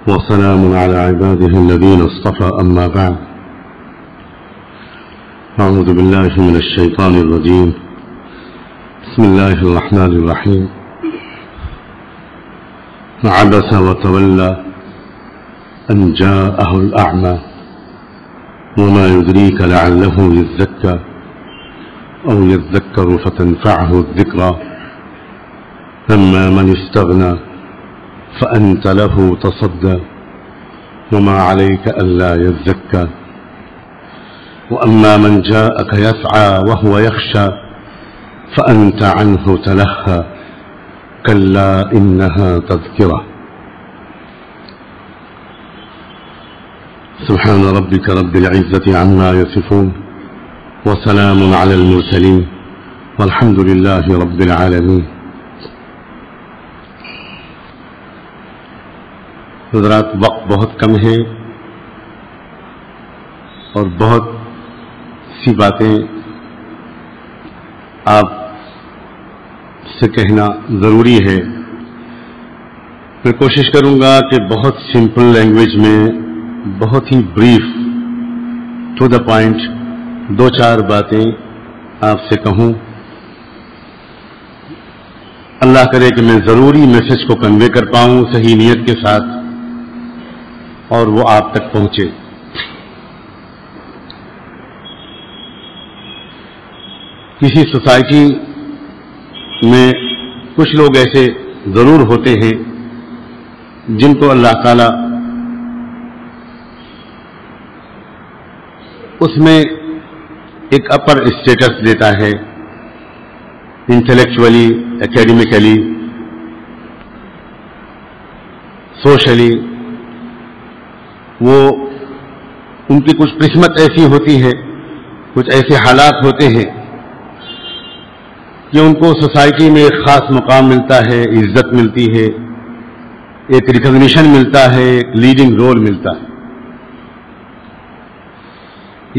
وسلام على عباده الذين اصطفى أما بعد. أعوذ بالله من الشيطان الرجيم. بسم الله الرحمن الرحيم. عبس وتولى أن جاءه الأعمى وما يدريك لعله يزكى أو يذكر فتنفعه الذكرى أما من استغنى فأنت له تصدى وما عليك ألا يزكى وأما من جاءك يسعى وهو يخشى فأنت عنه تلهى كلا إنها تذكرة. سبحان ربك رب العزة عما يصفون وسلام على المرسلين والحمد لله رب العالمين. حضرات، وقت بہت کم ہے اور بہت سی باتیں آپ سے کہنا ضروری ہے. میں کوشش کروں گا کہ بہت سمپل لینگویج میں بہت ہی بریف ٹو دا پوائنٹ دو چار باتیں آپ سے کہوں. اللہ کرے کہ میں ضروری میسج کو کنوے کر پاؤں صحیح نیت کے ساتھ اور وہ آپ تک پہنچے. کسی سوسائٹی میں کچھ لوگ ایسے ضرور ہوتے ہیں جن کو اللہ تعالی اس میں ایک اپر اسٹیٹس دیتا ہے، انٹلیکچولی، اکیڈیمیکلی، سوشلی. وہ ان کی کچھ قسمت ایسی ہوتی ہے، کچھ ایسے حالات ہوتے ہیں کہ ان کو سوسائٹی میں ایک خاص مقام ملتا ہے، عزت ملتی ہے، ایک ریکگنیشن ملتا ہے، ایک لیڈنگ رول ملتا ہے.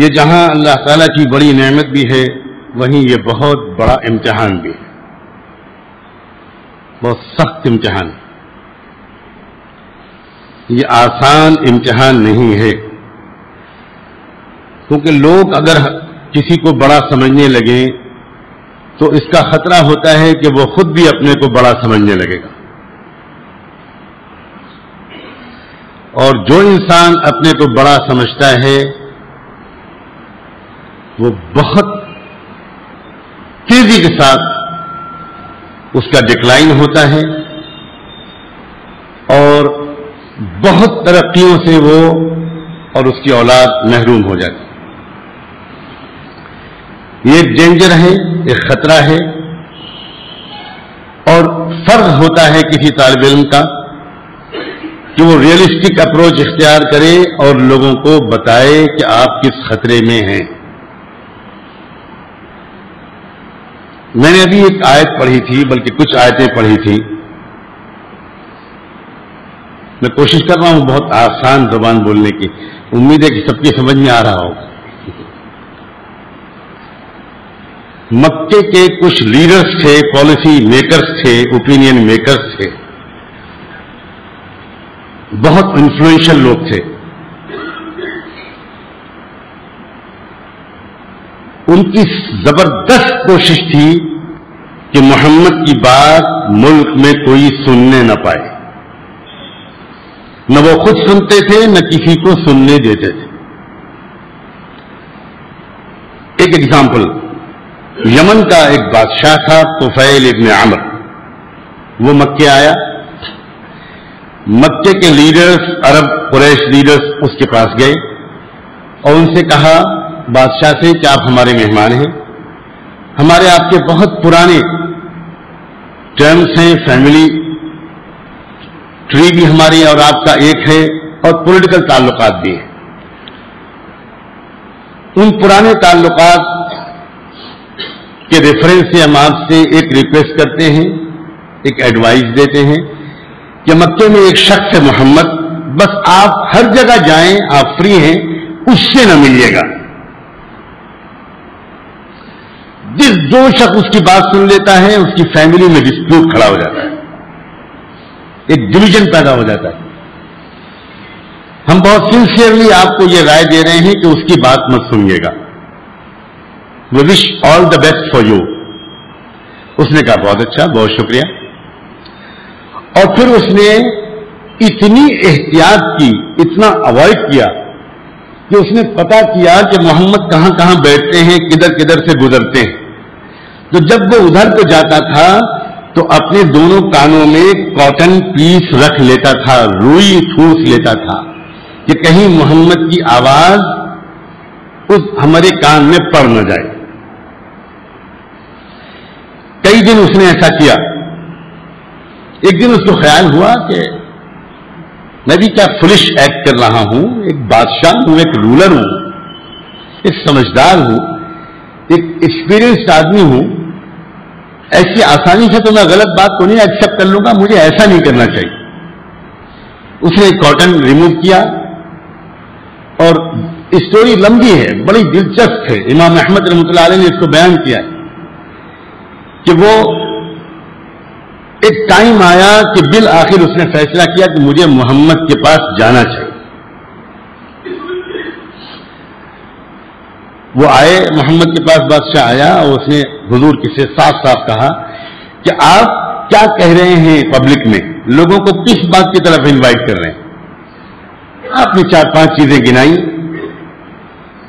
یہ جہاں اللہ تعالیٰ کی بڑی نعمت بھی ہے وہیں یہ بہت بڑا امتحان بھی ہے، بہت سخت امتحان. یہ آسان امتحان نہیں ہے، کیونکہ لوگ اگر کسی کو بڑا سمجھنے لگیں تو اس کا خطرہ ہوتا ہے کہ وہ خود بھی اپنے کو بڑا سمجھنے لگے گا. اور جو انسان اپنے کو بڑا سمجھتا ہے وہ بہت تیزی کے ساتھ اس کا ڈکلائن ہوتا ہے اور بہت ترقیوں سے وہ اور اس کی اولاد محروم ہو جاتی. یہ ایک ڈینجر ہے، ایک خطرہ ہے. اور فرض ہوتا ہے کسی طالب علم کا کہ وہ ریئلسٹک اپروچ اختیار کرے اور لوگوں کو بتائے کہ آپ کس خطرے میں ہیں. میں نے ابھی ایک آیت پڑھی تھی، بلکہ کچھ آیتیں پڑھی تھی. میں کوشش کر رہا ہوں بہت آسان زبان بولنے کی، امید ہے کہ سب کی سمجھ میں آ رہا ہو. مکے کے کچھ لیڈرز تھے، پالیسی میکرز تھے، اوپینین میکرز تھے، بہت انفلوئنشل لوگ تھے. ان کی زبردست کوشش تھی کہ محمد کی بات ملک میں کوئی سننے نہ پائے. نہ وہ خود سنتے تھے نہ کسی کو سننے دیتے تھے. ایک ایگزامپل، یمن کا ایک بادشاہ تھا طفیل ابن عمر. وہ مکے آیا، مکے کے لیڈرز، عرب قریش لیڈرز اس کے پاس گئے اور ان سے کہا بادشاہ سے کہ آپ ہمارے مہمان ہیں، ہمارے آپ کے بہت پرانے ٹرمز ہیں، فیملی ٹری بھی ہماری اور آپ کا ایک ہے اور پولیٹیکل تعلقات بھی ہیں. ان پرانے تعلقات کے ریفرنس سے ہم آپ سے ایک ریکویسٹ کرتے ہیں، ایک ایڈوائز دیتے ہیں کہ مکے میں ایک شخص ہے محمد، بس آپ ہر جگہ جائیں، آپ فری ہیں، اس سے نہ ملیے گا. جو شخص اس کی بات سن لیتا ہے اس کی فیملی میں ڈسپیوٹ کھڑا ہو جاتا ہے، ایک ڈویژن پیدا ہو جاتا ہے. ہم بہت سنسیئرلی آپ کو یہ رائے دے رہے ہیں کہ اس کی بات مت سنیے گا. وی وش آل دا بیسٹ فار یو. اس نے کہا بہت اچھا، بہت شکریہ. اور پھر اس نے اتنی احتیاط کی، اتنا اوائڈ کیا کہ اس نے پتا کیا کہ محمد کہاں کہاں بیٹھتے ہیں، کدھر کدھر سے گزرتے ہیں. تو جب وہ ادھر کو جاتا تھا تو اپنے دونوں کانوں میں کاٹن پیس رکھ لیتا تھا، روئی ٹھوس لیتا تھا کہ کہیں محمد کی آواز اس ہمارے کان میں پڑ نہ جائے. کئی دن اس نے ایسا کیا. ایک دن اس کو خیال ہوا کہ میں بھی کیا فلش ایکٹ کر رہا ہوں، ایک بادشاہ ہوں، ایک رولر ہوں، ایک سمجھدار ہوں، ایک ایکسپیرئنسڈ آدمی ہوں، ایسی آسانی سے تو میں غلط بات کو نہیں ایکسپٹ کر لوں گا، مجھے ایسا نہیں کرنا چاہیے. اس نے کاٹن ریموو کیا. اور اسٹوری لمبی ہے، بڑی دلچسپ ہے. امام احمد رحمۃ اللہ علیہ نے اس کو بیان کیا ہے کہ وہ ایک ٹائم آیا کہ بالآخر اس نے فیصلہ کیا کہ مجھے محمد کے پاس جانا چاہیے. وہ آئے، محمد کے پاس بادشاہ آیا اور اس نے حضور سے صاف صاف کہا کہ آپ کیا کہہ رہے ہیں پبلک میں، لوگوں کو کس بات کی طرف انوائٹ کر رہے ہیں. آپ نے 4-5 چیزیں گنائی.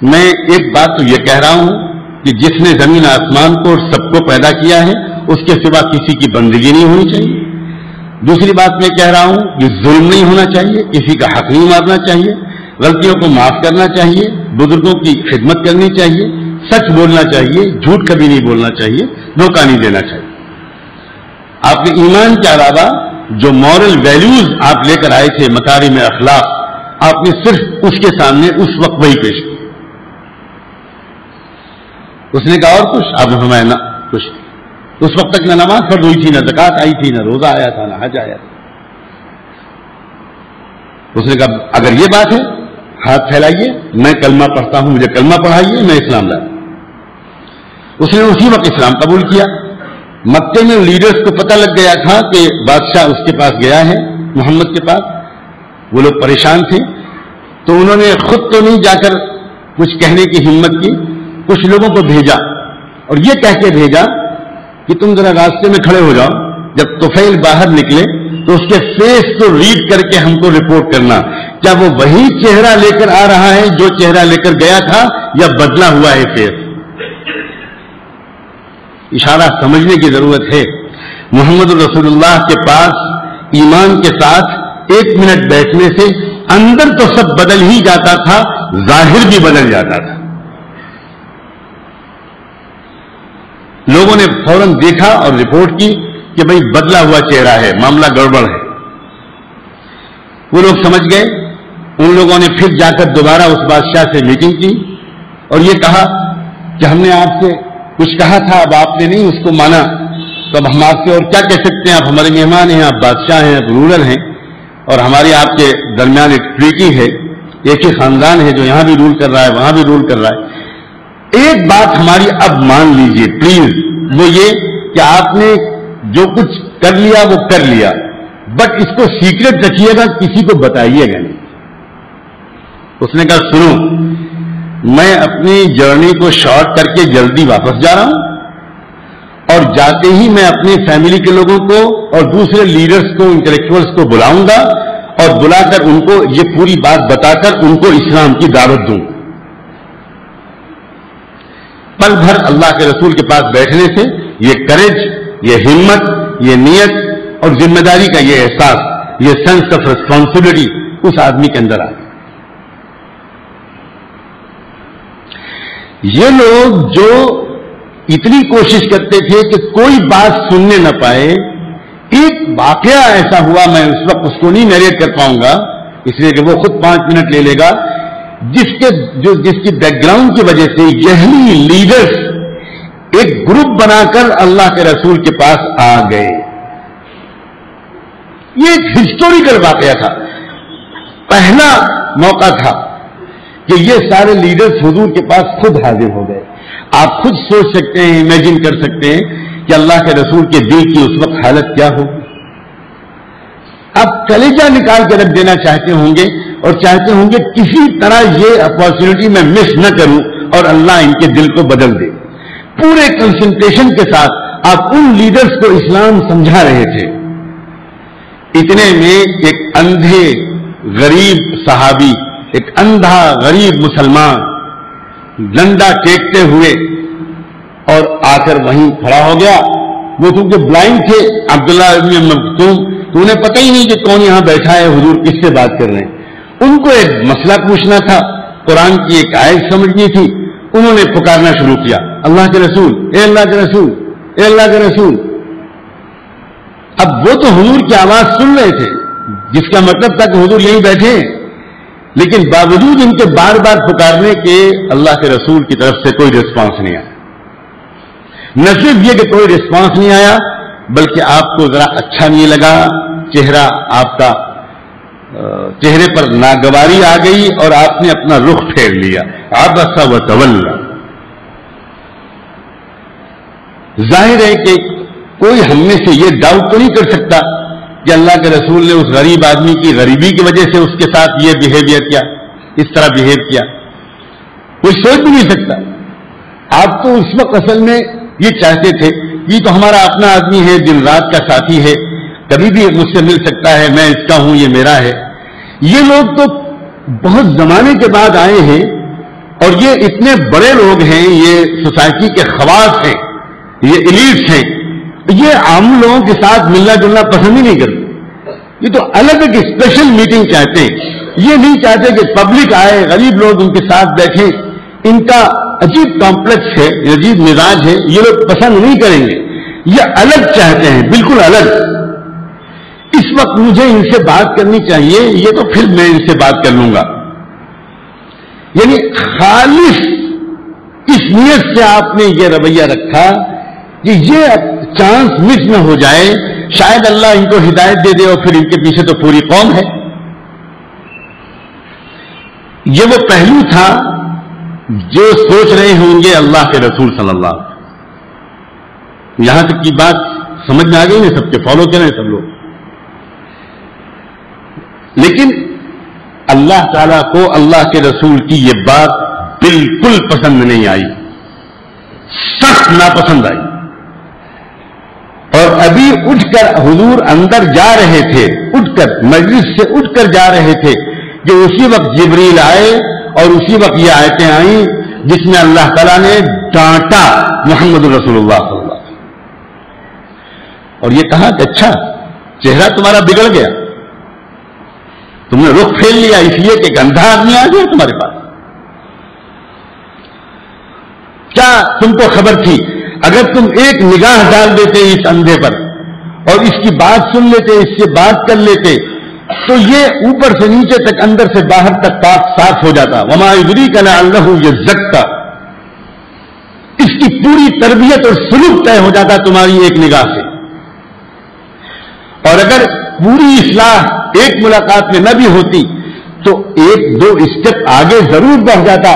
میں ایک بات تو یہ کہہ رہا ہوں کہ جس نے زمین آسمان کو اور سب کو پیدا کیا ہے اس کے سوا کسی کی بندگی نہیں ہونی چاہیے. دوسری بات میں کہہ رہا ہوں کہ ظلم نہیں ہونا چاہیے، کسی کا حق نہیں مارنا چاہیے، غلطیوں کو معاف کرنا چاہیے، بزرگوں کی خدمت کرنی چاہیے، سچ بولنا چاہیے، جھوٹ کبھی نہیں بولنا چاہیے، دھوکہ نہیں دینا چاہیے. آپ کے ایمان کے علاوہ جو مورل ویلیوز آپ لے کر آئے تھے، مکارم اخلاق، آپ نے صرف اس کے سامنے اس وقت وہی پیش کی. اس نے کہا اور کچھ؟ آپ نے فرمایا نہ کچھ. اس وقت تک نہ نماز فرض ہوئی تھی، نہ زکات آئی تھی، نہ روزہ آیا تھا، نہ حج آیا تھا. اس نے کہا اگر یہ بات ہے ہاتھ پھیلائیے، میں کلمہ پڑھتا ہوں، مجھے کلمہ پڑھائیے، میں اسلام لایا. اس نے اسی وقت اسلام قبول کیا. مکے میں لیڈرز کو پتہ لگ گیا تھا کہ بادشاہ اس کے پاس گیا ہے، محمد کے پاس. وہ لوگ پریشان تھے تو انہوں نے خود تو نہیں جا کر کچھ کہنے کی ہمت کی، کچھ لوگوں کو بھیجا اور یہ کہہ کے بھیجا کہ تم ذرا راستے میں کھڑے ہو جاؤ، جب طفیل باہر نکلے تو اس کے فیس کو ریڈ کر کے ہم کو رپورٹ کرنا، کیا وہ وہی چہرہ لے کر آ رہا ہے جو چہرہ لے کر گیا تھا یا بدلا ہوا ہے فیس. اشارہ سمجھنے کی ضرورت ہے. محمد رسول اللہ کے پاس ایمان کے ساتھ 1 منٹ بیٹھنے سے اندر تو سب بدل ہی جاتا تھا، ظاہر بھی بدل جاتا تھا. لوگوں نے فوراً دیکھا اور رپورٹ کی کہ بھئی بدلا ہوا چہرہ ہے، معاملہ گڑبڑ ہے. وہ لوگ سمجھ گئے. ان لوگوں نے پھر جا کر دوبارہ اس بادشاہ سے میٹنگ کی اور یہ کہا کہ ہم نے آپ سے کچھ کہا تھا، اب آپ نے نہیں اس کو مانا، تو اب ہم آپ سے اور کیا کہہ سکتے ہیں؟ آپ ہمارے مہمان ہیں، آپ بادشاہ ہیں، آپ رولر ہیں، اور ہماری آپ کے درمیان ایک ٹریٹی ہے، ایک ہی خاندان ہے جو یہاں بھی رول کر رہا ہے، وہاں بھی رول کر رہا ہے. ایک بات ہماری اب مان لیجئے پلیز، وہ یہ کہ آپ نے جو کچھ کر لیا وہ کر لیا، بٹ اس کو سیکرٹ رکھیے گا، کسی کو بتائیے گا نہیں. اس نے کہا سنو، میں اپنی جرنی کو شارٹ کر کے جلدی واپس جا رہا ہوں اور جاتے ہی میں اپنی فیملی کے لوگوں کو اور دوسرے لیڈرز کو، انٹلیکچوئلز کو بلاؤں گا اور بلا کر ان کو یہ پوری بات بتا کر ان کو اسلام کی دعوت دوں. پل بھر اللہ کے رسول کے پاس بیٹھنے سے یہ کریج، یہ ہمت، یہ نیت اور ذمہ داری کا یہ احساس، یہ سینس آف ریسپانسبلٹی اس آدمی کے اندر آ گیا. یہ لوگ جو اتنی کوشش کرتے تھے کہ کوئی بات سننے نہ پائے، ایک واقعہ ایسا ہوا، میں اس وقت اس کو نہیں نیریٹ کر پاؤں گا اس لیے کہ وہ خود 5 منٹ لے لے گا، جس کی بیک گراؤنڈ کی وجہ سے یہی لیڈرز ایک گروپ بنا کر اللہ کے رسول کے پاس آ گئے. یہ ایک ہسٹوریکل واقعہ تھا، پہلا موقع تھا کہ یہ سارے لیڈرز حضور کے پاس خود حاضر ہو گئے. آپ خود سوچ سکتے ہیں، امیجن کر سکتے ہیں کہ اللہ کے رسول کے دل کی اس وقت حالت کیا ہوگی. آپ کلیجہ نکال کے رکھ دینا چاہتے ہوں گے اور چاہتے ہوں گے کسی طرح یہ اپارچونٹی میں مس نہ کروں اور اللہ ان کے دل کو بدل دے. پورے کنسنٹریشن کے ساتھ آپ ان لیڈرز کو اسلام سمجھا رہے تھے. اتنے میں ایک اندھے غریب صحابی، ایک اندھا غریب مسلمان ڈنڈا ٹیکتے ہوئے اور آ کر وہیں کھڑا ہو گیا. وہ کیونکہ بلائنڈ تھے، عبداللہ ابن مکتوم، تو انہیں پتہ ہی نہیں کہ کون یہاں بیٹھا ہے، حضور کس سے بات کر رہے ہیں. ان کو ایک مسئلہ پوچھنا تھا، قرآن کی ایک آیت سمجھنی تھی. انہوں نے پکارنا شروع کیا، اللہ کے رسول، اے اللہ کے رسول، اے اللہ کے رسول. اب وہ تو حضور کی آواز سن رہے تھے، جس کا مطلب تھا کہ حضور یہیں بیٹھے ہیں، لیکن باوجود ان کے بار بار پکارنے کے اللہ کے رسول کی طرف سے کوئی رسپانس نہیں آیا. نہ صرف یہ کہ کوئی رسپانس نہیں آیا، بلکہ آپ کو ذرا اچھا نہیں لگا، چہرہ آپ کا چہرے پر ناگواری آ گئی اور آپ نے اپنا رخ پھیر لیا. عبس وتولی. ظاہر ہے کہ کوئی ہم میں سے یہ ڈاؤٹ تو نہیں کر سکتا کہ اللہ کے رسول نے اس غریب آدمی کی غریبی کی وجہ سے اس کے ساتھ یہ بیہیویئر کیا، اس طرح بیہیو کیا. کوئی سوچ بھی نہیں سکتا. آپ تو اس وقت اصل میں یہ چاہتے تھے، یہ تو ہمارا اپنا آدمی ہے، دن رات کا ساتھی ہے، کبھی بھی مجھ سے مل سکتا ہے، میں اس کا ہوں، یہ میرا ہے. یہ لوگ تو بہت زمانے کے بعد آئے ہیں اور یہ اتنے بڑے لوگ ہیں، یہ سوسائٹی کے خواص ہیں، یہ ایلیٹس ہیں، یہ عام لوگوں کے ساتھ ملنا جلنا پسند ہی نہیں کرتے. یہ تو الگ ایک اسپیشل میٹنگ چاہتے ہیں. یہ نہیں چاہتے کہ پبلک آئے، غریب لوگ ان کے ساتھ بیٹھیں. ان کا عجیب کمپلیکس ہے، عجیب مزاج ہے، یہ لوگ پسند نہیں کریں گے. یہ الگ چاہتے ہیں، بالکل الگ. اس وقت مجھے ان سے بات کرنی چاہیے، یہ تو پھر میں ان سے بات کر لوں گا. یعنی خالص اس نیت سے آپ نے یہ رویہ رکھا کہ یہ چانس مس نہ ہو جائے، شاید اللہ ان کو ہدایت دے دے اور پھر ان کے پیچھے تو پوری قوم ہے. یہ وہ پہلو تھا جو سوچ رہے ہوں گے اللہ کے رسول صلی اللہ علیہ وسلم. یہاں تک کی بات سمجھ میں آ گئی نا، سب کے فالو کریں سب لوگ. لیکن اللہ تعالیٰ کو اللہ کے رسول کی یہ بات بالکل پسند نہیں آئی، سخت ناپسند آئی. اور ابھی اٹھ کر حضور اندر جا رہے تھے، اٹھ کر مجلس سے اٹھ کر جا رہے تھے کہ اسی وقت جبریل آئے اور اسی وقت یہ آیتیں آئیں جس میں اللہ تعالیٰ نے ڈانٹا محمد رسول اللہ صلی اللہ علیہ وسلم اور یہ کہا کہ اچھا چہرہ تمہارا بگڑ گیا، تم نے رخ پھیر لیا اس لیے کہ گندھا آدمی آ گیا تمہارے پاس. کیا تم کو خبر تھی؟ اگر تم ایک نگاہ ڈال دیتے اس اندھے پر اور اس کی بات سن لیتے، اس سے بات کر لیتے، تو یہ اوپر سے نیچے تک، اندر سے باہر تک پاک صاف ہو جاتا. وما یدریک لعلہ یزکا. اس کی پوری تربیت اور سلوک طے ہو جاتا تمہاری ایک نگاہ سے. اور اگر پوری اصلاح ایک ملاقات میں نہ بھی ہوتی تو ایک دو اسٹیپ آگے ضرور بڑھ جاتا،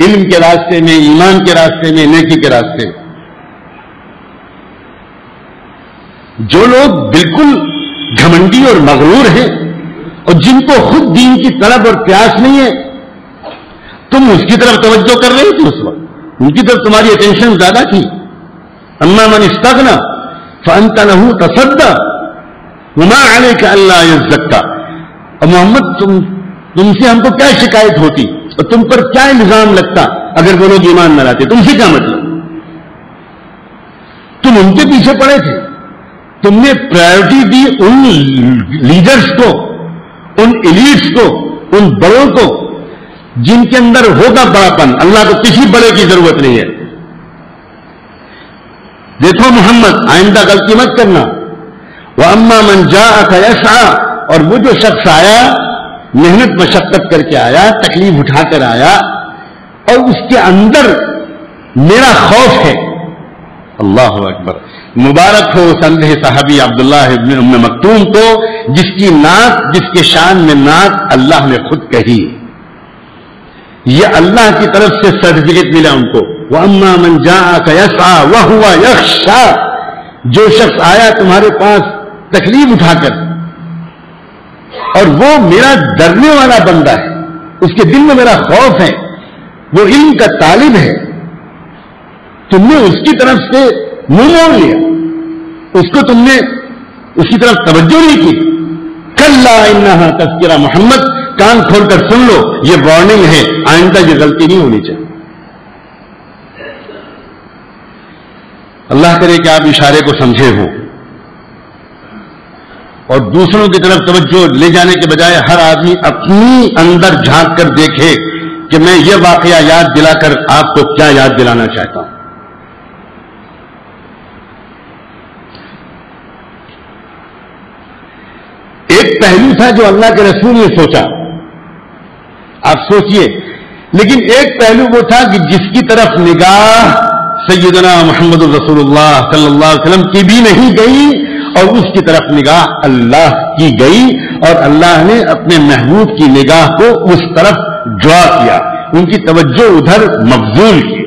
علم کے راستے میں، ایمان کے راستے میں، نیکی کے راستے میں. جو لوگ بالکل گھمنڈی اور مغرور ہیں اور جن کو خود دین کی طلب اور پیاس نہیں ہے، تم اس کی طرف توجہ کر رہے تھے. اس وقت ان کی طرف تمہاری اٹینشن زیادہ تھی. اما من استغنى فانت له تصدى وما عليك الا يزكى. اور محمد تم سے ہم کو کیا شکایت ہوتی اور تم پر کیا الزام لگتا اگر وہ لوگ ایمان نہ لاتے؟ تم سے کیا مطلب؟ تم ان کے پیچھے پڑے تھے. تم نے پرائرٹی دی ان لیڈرز کو، ان ایلیٹس کو، ان بڑوں کو جن کے اندر ہوگا بڑاپن. اللہ کو کسی بڑے کی ضرورت نہیں ہے. دیکھو محمد، آئندہ غلطی مت کرنا. وَأَمَّا مَنْ جَاءَكَ يَسْعَىٰ. اور وہ جو شخص آیا، محنت مشقت کر کے آیا، تکلیف اٹھا کر آیا، اور اس کے اندر میرا خوف ہے. اللہ اکبر. مبارک ہو اس اندھے صحابی عبداللہ ابن ام مکتوم کو، جس کی نعت، جس کے شان میں نعت اللہ نے خود کہی. یہ اللہ کی طرف سے سرٹیفکیٹ ملا ان کو. وَأَمَّا مَنْ جَاءَكَ يَسْعَىٰ وَهُوَ يَخْشَىٰ. جو شخص آیا تمہارے پاس تکلیف اٹھا کر، اور وہ میرا ڈرنے والا بندہ ہے، اس کے دل میں میرا خوف ہے، وہ علم کا طالب ہے، تم نے اس کی طرف سے منہ موڑ لیا، اس کو تم نے اس کی طرف توجہ نہیں کی. کلا انہا تذکرہ محمد، کان کھول کر سن لو، یہ وارننگ ہے، آئندہ یہ غلطی نہیں ہونی چاہیے. اللہ کرے کہ آپ اشارے کو سمجھے ہو اور دوسروں کی طرف توجہ لے جانے کے بجائے ہر آدمی اپنی اندر جھانک کر دیکھے کہ میں یہ واقعہ یاد دلا کر آپ کو کیا یاد دلانا چاہتا ہوں. ایک پہلو تھا جو اللہ کے رسول نے سوچا، آپ سوچئے، لیکن ایک پہلو وہ تھا کہ جس کی طرف نگاہ سیدنا محمد الرسول اللہ صلی اللہ علیہ وسلم کی بھی نہیں گئی اور اس کی طرف نگاہ اللہ کی گئی، اور اللہ نے اپنے محبوب کی نگاہ کو اس طرف جوا کیا، ان کی توجہ ادھر مبذول کی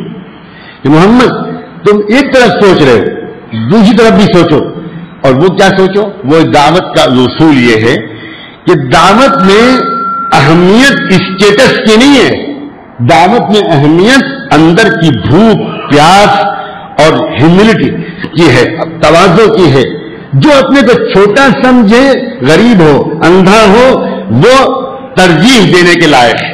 کہ محمد تم ایک طرف سوچ رہے ہو، دوسری طرف بھی سوچو. اور وہ کیا سوچو؟ وہ دعوت کا اصول یہ ہے کہ دعوت میں اہمیت اسٹیٹس کی نہیں ہے، دعوت میں اہمیت اندر کی بھوک، پیاس اور ہیوملٹی کی ہے، تواضع کی ہے. جو اپنے کو چھوٹا سمجھے، غریب ہو، اندھا ہو، وہ ترجیح دینے کے لائق ہے،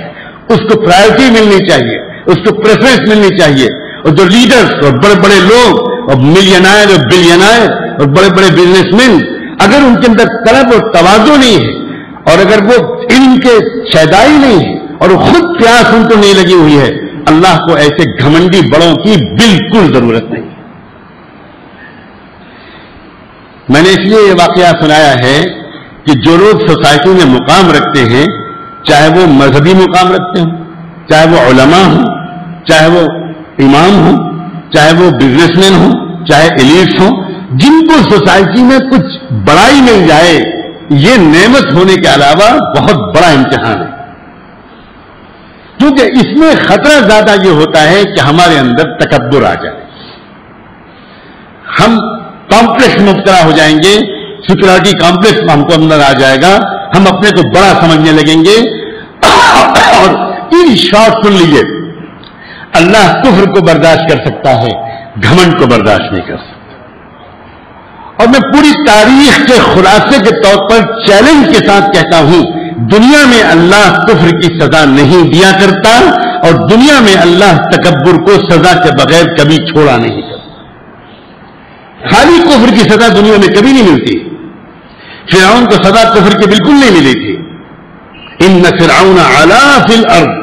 اس کو پرائرٹی ملنی چاہیے، اس کو پریفرنس ملنی چاہیے. اور جو لیڈرز اور بڑے بڑے لوگ اور ملینائر اور بلینائر اور بڑے بڑے بزنس مین، اگر ان کے اندر طلب اور تواضع نہیں ہے اور اگر وہ علم کے شیدائی نہیں ہے اور خود پیاس ان کو نہیں لگی ہوئی ہے، اللہ کو ایسے گھمنڈی بڑوں کی بالکل ضرورت نہیں. میں نے اس لیے یہ واقعہ سنایا ہے کہ جو لوگ سوسائٹی میں مقام رکھتے ہیں، چاہے وہ مذہبی مقام رکھتے ہوں، چاہے وہ علماء ہوں، چاہے وہ امام ہوں، چاہے وہ بزنس مین ہوں، چاہے ایلیٹس ہوں، جن کو سوسائٹی میں کچھ بڑائی مل جائے، یہ نعمت ہونے کے علاوہ بہت بڑا امتحان ہے. کیونکہ اس میں خطرہ زیادہ یہ ہوتا ہے کہ ہمارے اندر تکبر آ جائے، ہم کمپلیکس مبتلا ہو جائیں گے، سیکورٹی کمپلیکس ہم کو اندر آ جائے گا، ہم اپنے کو بڑا سمجھنے لگیں گے. اور ان شارٹ سن لیجیے، اللہ کفر کو برداشت کر سکتا ہے، گھمنڈ کو برداشت نہیں کر سکتا. اور میں پوری تاریخ کے خلاصے کے طور پر چیلنج کے ساتھ کہتا ہوں، دنیا میں اللہ کفر کی سزا نہیں دیا کرتا اور دنیا میں اللہ تکبر کو سزا کے بغیر کبھی چھوڑا نہیں کرتا. خالی کفر کی سزا دنیا میں کبھی نہیں ملتی. فرعون کو سزا کفر کی بالکل نہیں ملی تھی. ان فرعون علا فی الارض،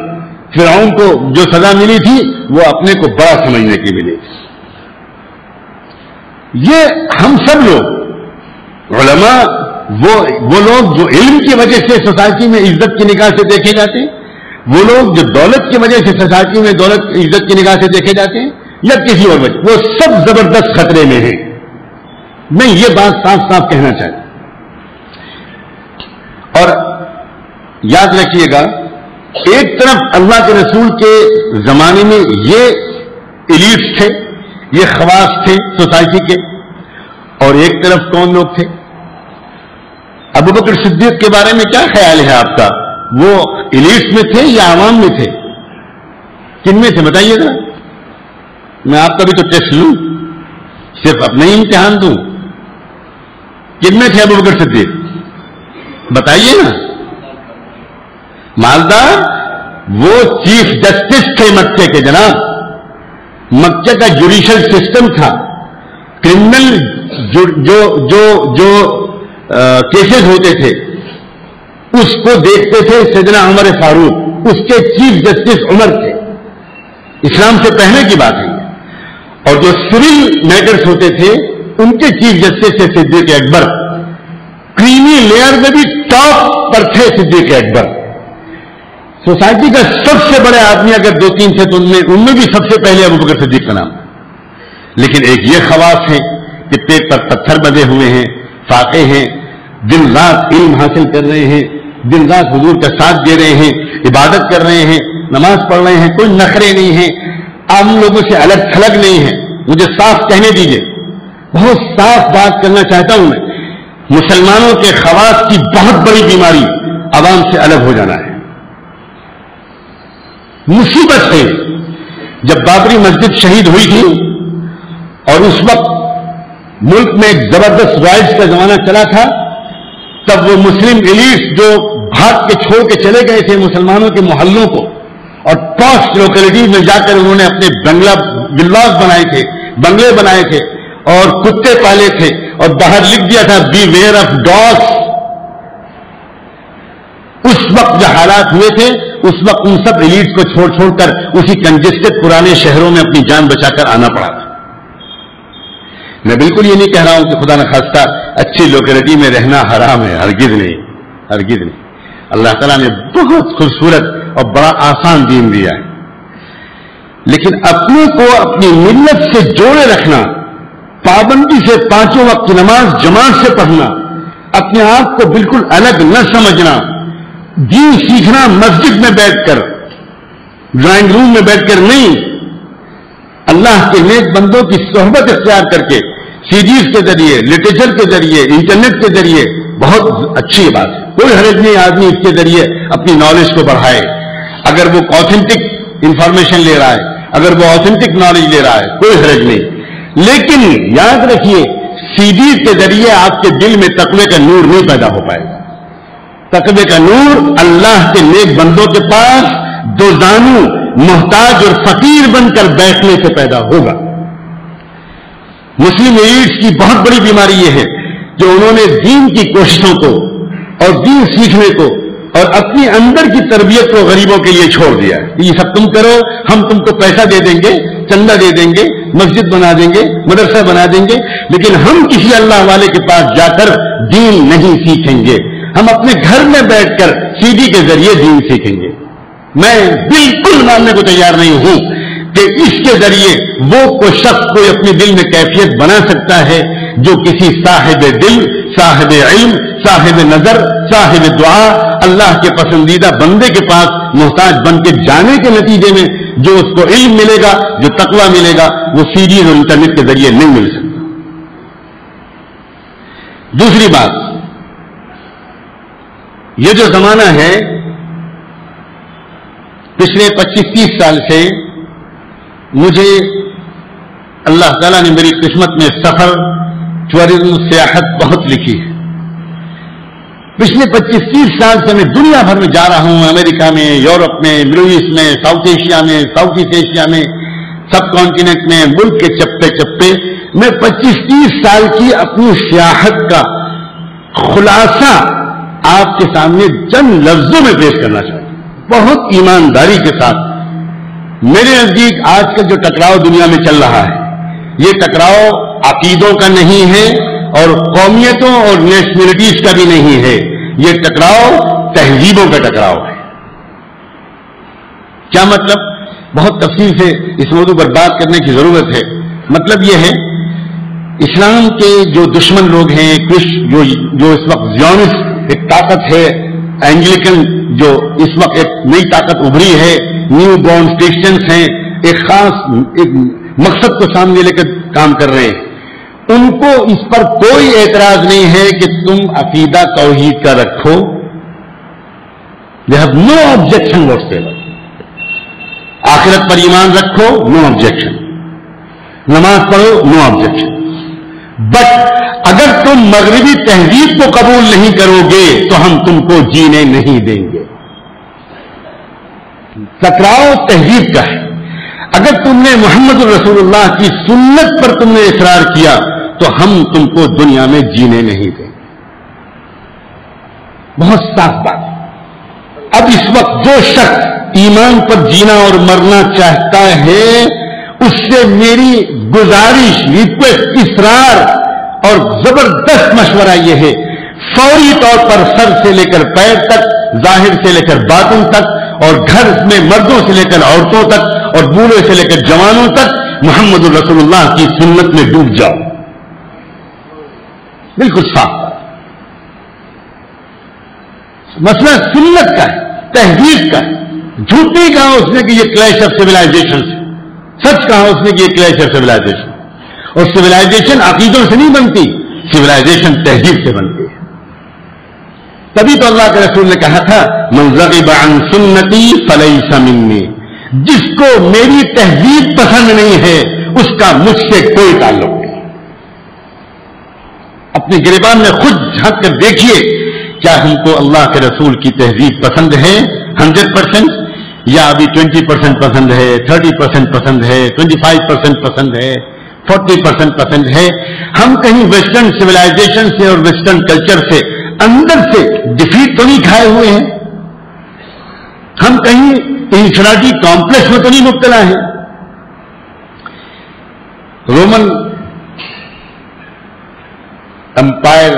فرعون کو جو سزا ملی تھی وہ اپنے کو بڑا سمجھنے کی ملی. یہ ہم سب لوگ علماء، وہ لوگ جو علم کی وجہ سے سوسائٹی میں عزت کی نگاہ سے دیکھے جاتے ہیں، وہ لوگ جو دولت کی وجہ سے سوسائٹی میں عزت کی نگاہ سے دیکھے جاتے ہیں، یا کسی اور وجہ، وہ سب زبردست خطرے میں ہیں. میں یہ بات صاف صاف کہنا چاہتا ہوں. اور یاد رکھیے گا، ایک طرف اللہ کے رسول کے زمانے میں یہ ایلیٹس تھے، یہ خواص تھے سوسائٹی کے، اور ایک طرف کون لوگ تھے؟ ابو بکر صدیق کے بارے میں کیا خیال ہے آپ کا؟ وہ ایلیٹس میں تھے یا عوام میں تھے؟ کن میں تھے بتائیے گا. میں آپ کا بھی تو ٹیسٹ لوں، صرف اپنا ہی امتحان دوں. کن میں تھے ابو بکر صدیق؟ بتائیے نا. مالدار وہ چیف جسٹس تھے مکے کے جناب. مکے کا جوڈیشل سسٹم تھا. کرمنل جو کیسز ہوتے تھے اس کو دیکھتے تھے سیدنا عمر فاروق، اس کے چیف جسٹس عمر تھے. اسلام سے پہلے کی بات ہے. اور جو سول میٹرز ہوتے تھے ان کے چیف جسٹس تھے صدیق اکبر. کریمی لیئر میں بھی ٹاپ پر تھے صدیق اکبر. سوسائٹی کا سب سے بڑے آدمی اگر دو تین تھے تو ان میں بھی سب سے پہلے ابو بکر صدیق کا نام. لیکن ایک یہ خواص ہے کہ پیٹ پر پتھر بندھے ہوئے ہیں، فاقے ہیں، دن رات علم حاصل کر رہے ہیں، دن رات حضور کا ساتھ دے رہے ہیں، عبادت کر رہے ہیں، نماز پڑھ رہے ہیں، کوئی نخرے نہیں ہیں، عام لوگوں سے الگ تھلگ نہیں ہے. مجھے صاف کہنے دیجئے، بہت صاف بات کرنا چاہتا ہوں میں. مسلمانوں کے خواص کی بہت بڑی بیماری عوام سے الگ ہو جانا ہے. مصیبت ہے جب بابری مسجد شہید ہوئی تھی اور اس وقت ملک میں ایک زبردست رائٹس کا زمانہ چلا تھا, تب وہ مسلم ایلیٹس جو بھاگ کے چھوڑ کے چلے گئے تھے مسلمانوں کے محلوں کو اور پوسٹ لوکیلٹیز میں جا کر انہوں نے اپنے ولاز بنائے تھے, بنگلے بنائے تھے اور کتے پالے تھے اور باہر لکھ دیا تھا بی ویئر آف ڈاگس. اس وقت جو حالات ہوئے تھے اس وقت ان سب ایلیٹس کو چھوڑ چھوڑ کر اسی کنجسٹڈ پرانے شہروں میں اپنی جان بچا کر آنا پڑا تھا. میں بالکل یہ نہیں کہہ رہا ہوں کہ خدا نخواستہ اچھی لوکیلٹی میں رہنا حرام ہے, ہرگز نہیں, ہرگز نہیں. اللہ تعالیٰ نے بہت خوبصورت اور بڑا آسان دین دیا ہے, لیکن اپنے کو اپنی ملت سے جوڑے رکھنا, پابندی سے 5 وقت کی نماز جماعت سے پڑھنا, اپنے آپ کو بالکل الگ نہ سمجھنا, دین سیکھنا مسجد میں بیٹھ کر, ڈرائنگ روم میں بیٹھ کر نہیں, اللہ کے نیک بندوں کی صحبت اختیار کر کے سی ڈیز کے ذریعے, لٹریچر کے ذریعے, انٹرنیٹ کے ذریعے, بہت اچھی بات ہے. کوئی حرج نہیں آدمی اس کے ذریعے اپنی نالج کو بڑھائے. اگر وہ آتھینٹک انفارمیشن لے رہا ہے, اگر وہ آتھینٹک نالج لے رہا ہے, کوئی حرج نہیں. لیکن یاد رکھیے سی ڈیز کے ذریعے آپ کے دل میں تقوی کا نور نہیں پیدا ہو پائے گا. تقوی کا نور اللہ کے نیک بندوں کے پاس دو زانو محتاج اور فقیر بن کر بیٹھنے سے پیدا ہوگا. مسلم ایڈس کی بہت بڑی بیماری یہ ہے کہ انہوں نے دین کی کوششوں کو اور دین سیکھنے کو اور اپنی اندر کی تربیت کو غریبوں کے لیے چھوڑ دیا ہے. یہ سب تم کرو, ہم تم کو پیسہ دے دیں گے, چندہ دے دیں گے, مسجد بنا دیں گے, مدرسہ بنا دیں گے, لیکن ہم کسی اللہ والے کے پاس جا کر دین نہیں سیکھیں گے. ہم اپنے گھر میں بیٹھ کر سی ڈی کے ذریعے دین سیکھیں گے. میں بالکل ماننے کو تیار نہیں ہوں کہ اس کے ذریعے وہ کوئی شخص کوئی اپنے دل میں کیفیت بنا سکتا ہے جو کسی صاحب دل, صاحب علم, صاحب نظر, صاحب دعا, اللہ کے پسندیدہ بندے کے پاس محتاج بن کے جانے کے نتیجے میں جو اس کو علم ملے گا, جو تقویٰ ملے گا, وہ سی ڈیز اور انٹرنیٹ کے ذریعے نہیں مل سکتا. دوسری بات, یہ جو زمانہ ہے پچھلے 25-30 سال سے مجھے اللہ تعالیٰ نے میری قسمت میں سفر, ٹورزم, سیاحت بہت لکھی ہے. پچھلے 25-30 سال سے میں دنیا بھر میں جا رہا ہوں, امریکہ میں, یورپ میں, مڈل ایسٹ میں, ساؤتھ ایشیا میں, ساؤتھ ایسٹ ایشیا میں, سب کانٹیننٹ میں, ملک کے چپے چپے. میں 25-30 سال کی اپنی سیاحت کا خلاصہ آپ کے سامنے چند لفظوں میں پیش کرنا چاہتا ہوں, بہت ایمانداری کے ساتھ. میرے نزدیک آج کل جو ٹکراؤ دنیا میں چل رہا ہے, یہ ٹکراؤ عقیدوں کا نہیں ہے اور قومیتوں اور نیشنلٹیز کا بھی نہیں ہے. یہ ٹکراؤ تہذیبوں کا ٹکراؤ ہے. کیا مطلب؟ بہت تفصیل سے اس موضوع پر بات کرنے کی ضرورت ہے. مطلب یہ ہے, اسلام کے جو دشمن لوگ ہیں, جو اس وقت زیونسٹ ایک طاقت ہے, اینگلیکن جو اس وقت ایک نئی طاقت ابھری ہے, نیو بورن کرسچنس ہیں, ایک خاص ایک مقصد کو سامنے لے کر کام کر رہے ہیں, ان کو اس پر کوئی اعتراض نہیں ہے کہ تم عقیدہ توحید کا رکھو. They have no objection what's ever. آخرت پر ایمان رکھو, نو آبجیکشن. نماز پڑھو, نو آبجیکشن. بٹ اگر تم مغربی تہذیب کو قبول نہیں کرو گے تو ہم تم کو جینے نہیں دیں گے. ٹکراؤ تہذیب کا ہے. اگر تم نے محمد رسول اللہ کی سنت پر تم نے اصرار کیا تو ہم تم کو دنیا میں جینے نہیں دیں. بہت صاف بات. اب اس وقت جو شخص ایمان پر جینا اور مرنا چاہتا ہے, اس سے میری گزارش, ریکویسٹ, اصرار اور زبردست مشورہ یہ ہے, فوری طور پر سر سے لے کر پیر تک, ظاہر سے لے کر باطن تک, اور گھر میں مردوں سے لے کر عورتوں تک اور بوڑھے سے لے کر جوانوں تک محمد رسول اللہ کی سنت میں ڈوب جاؤ. بالکل صاف. مسئلہ سنت کا ہے, تہذیب کا ہے. جھوٹ نہیں کہا اس نے کہ یہ کلیش آف سیولائزیشن سے, سچ کہا اس نے کہ یہ کلیش آف سیولائزیشن. اور سیولائزیشن عقیدوں سے نہیں بنتی, سیولائزیشن تہذیب سے بنتی ہے. تبھی تو اللہ کے رسول نے کہا تھا من رغب عن سنتی فلیس منی، جس کو میری تہذیب پسند نہیں ہے اس کا مجھ سے کوئی تعلق نہیں۔ اپنے گریبان میں خود جھانک کر دیکھیے، کیا ہم کو اللہ کے رسول کی تہذیب پسند ہے 100%، یا ابھی 20% پسند ہے، 30% پسند ہے، 25% پسند ہے، 40% پسند ہے؟ ہم کہیں ویسٹرن سویلائزیشن سے اور ویسٹرن کلچر سے اندر سے ڈیفیٹ تو نہیں کھائے ہوئے ہیں؟ ہم کہیں انفرادی کمپلیکس میں تو نہیں مبتلا ہیں؟ رومن امپائر،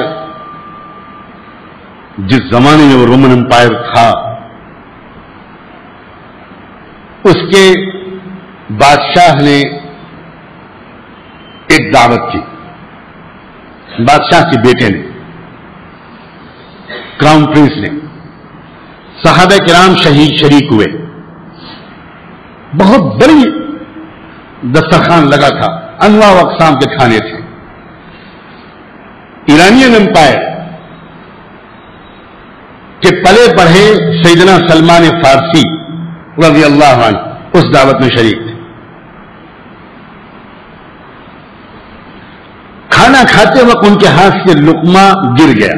جس زمانے میں وہ رومن امپائر تھا، اس کے بادشاہ نے ایک دعوت کی، بادشاہ کے بیٹے نے، کراؤن پرنس نے، صحابہ کرام شریک ہوئے، بہت بڑی دسترخوان لگا تھا، انواع و اقسام کے کھانے تھے۔ ایرانین امپائر کے پلے پڑھے سیدنا سلمان فارسی رضی اللہ عنہ اس دعوت میں شریک تھے۔ کھانا کھاتے وقت ان کے ہاتھ سے لقمہ گر گیا،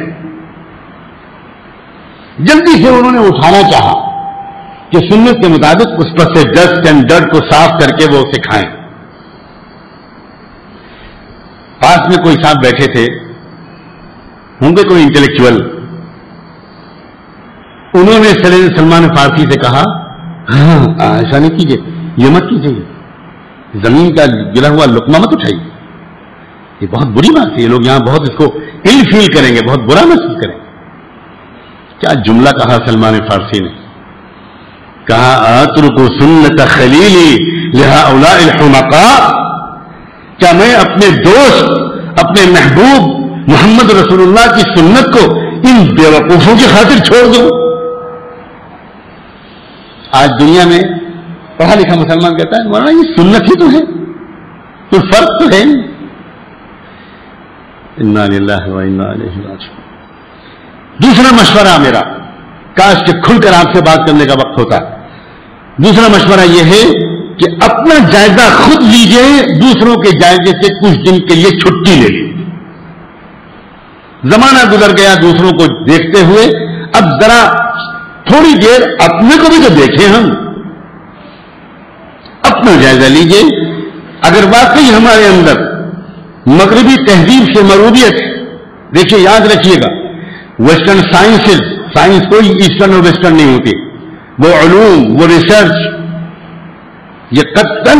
جلدی سے انہوں نے اٹھانا چاہا کہ سنت کے مطابق اس پر سے ڈسٹ اینڈ ڈرٹ کو صاف کر کے وہ اسے کھائیں۔ پاس میں کوئی صاحب بیٹھے تھے، ہوں گے کوئی انٹلیکچوئل، انہوں نے سلمان فارسی سے کہا ہاں ایسا نہیں کیجیے، یہ مت کیجیے، زمین کا گرا ہوا لقمہ مت اٹھائیے، یہ بہت بری بات ہے، یہ لوگ یہاں بہت اس کو ایل فیل کریں گے، بہت برا محسوس کریں گے۔ کیا جملہ کہا سلمان فارسی نے، کہا اترکو سنت خلیلی لہؤلاء الحمقاء، کیا میں اپنے دوست، اپنے محبوب محمد رسول اللہ کی سنت کو ان بیوقوفوں کی خاطر چھوڑ دوں؟ آج دنیا میں پڑھا لکھا مسلمان کہتا ہے مولانا یہ سنت ہی تو ہے، تو فرق تو ہے نہیں۔ انا للہ و انا الیہ راجعون۔ دوسرا مشورہ میرا، کاش کہ کھل کر آپ سے بات کرنے کا وقت ہوتا، دوسرا مشورہ یہ ہے کہ اپنا جائزہ خود لیجئے، دوسروں کے جائزے سے کچھ دن کے لیے چھٹی لے لیجیے۔ زمانہ گزر گیا دوسروں کو دیکھتے ہوئے، اب ذرا تھوڑی دیر اپنے کو بھی تو دیکھیں، ہم اپنا جائزہ لیجئے۔ اگر واقعی ہمارے اندر مغربی تہذیب سے مروبیت ہے، دیکھیے یاد رکھیے گا، ویسٹرن سائنس کوئی ایسٹرن اور ویسٹرن نہیں ہوتی، وہ علوم، وہ ریسرچ، یہ قطعاً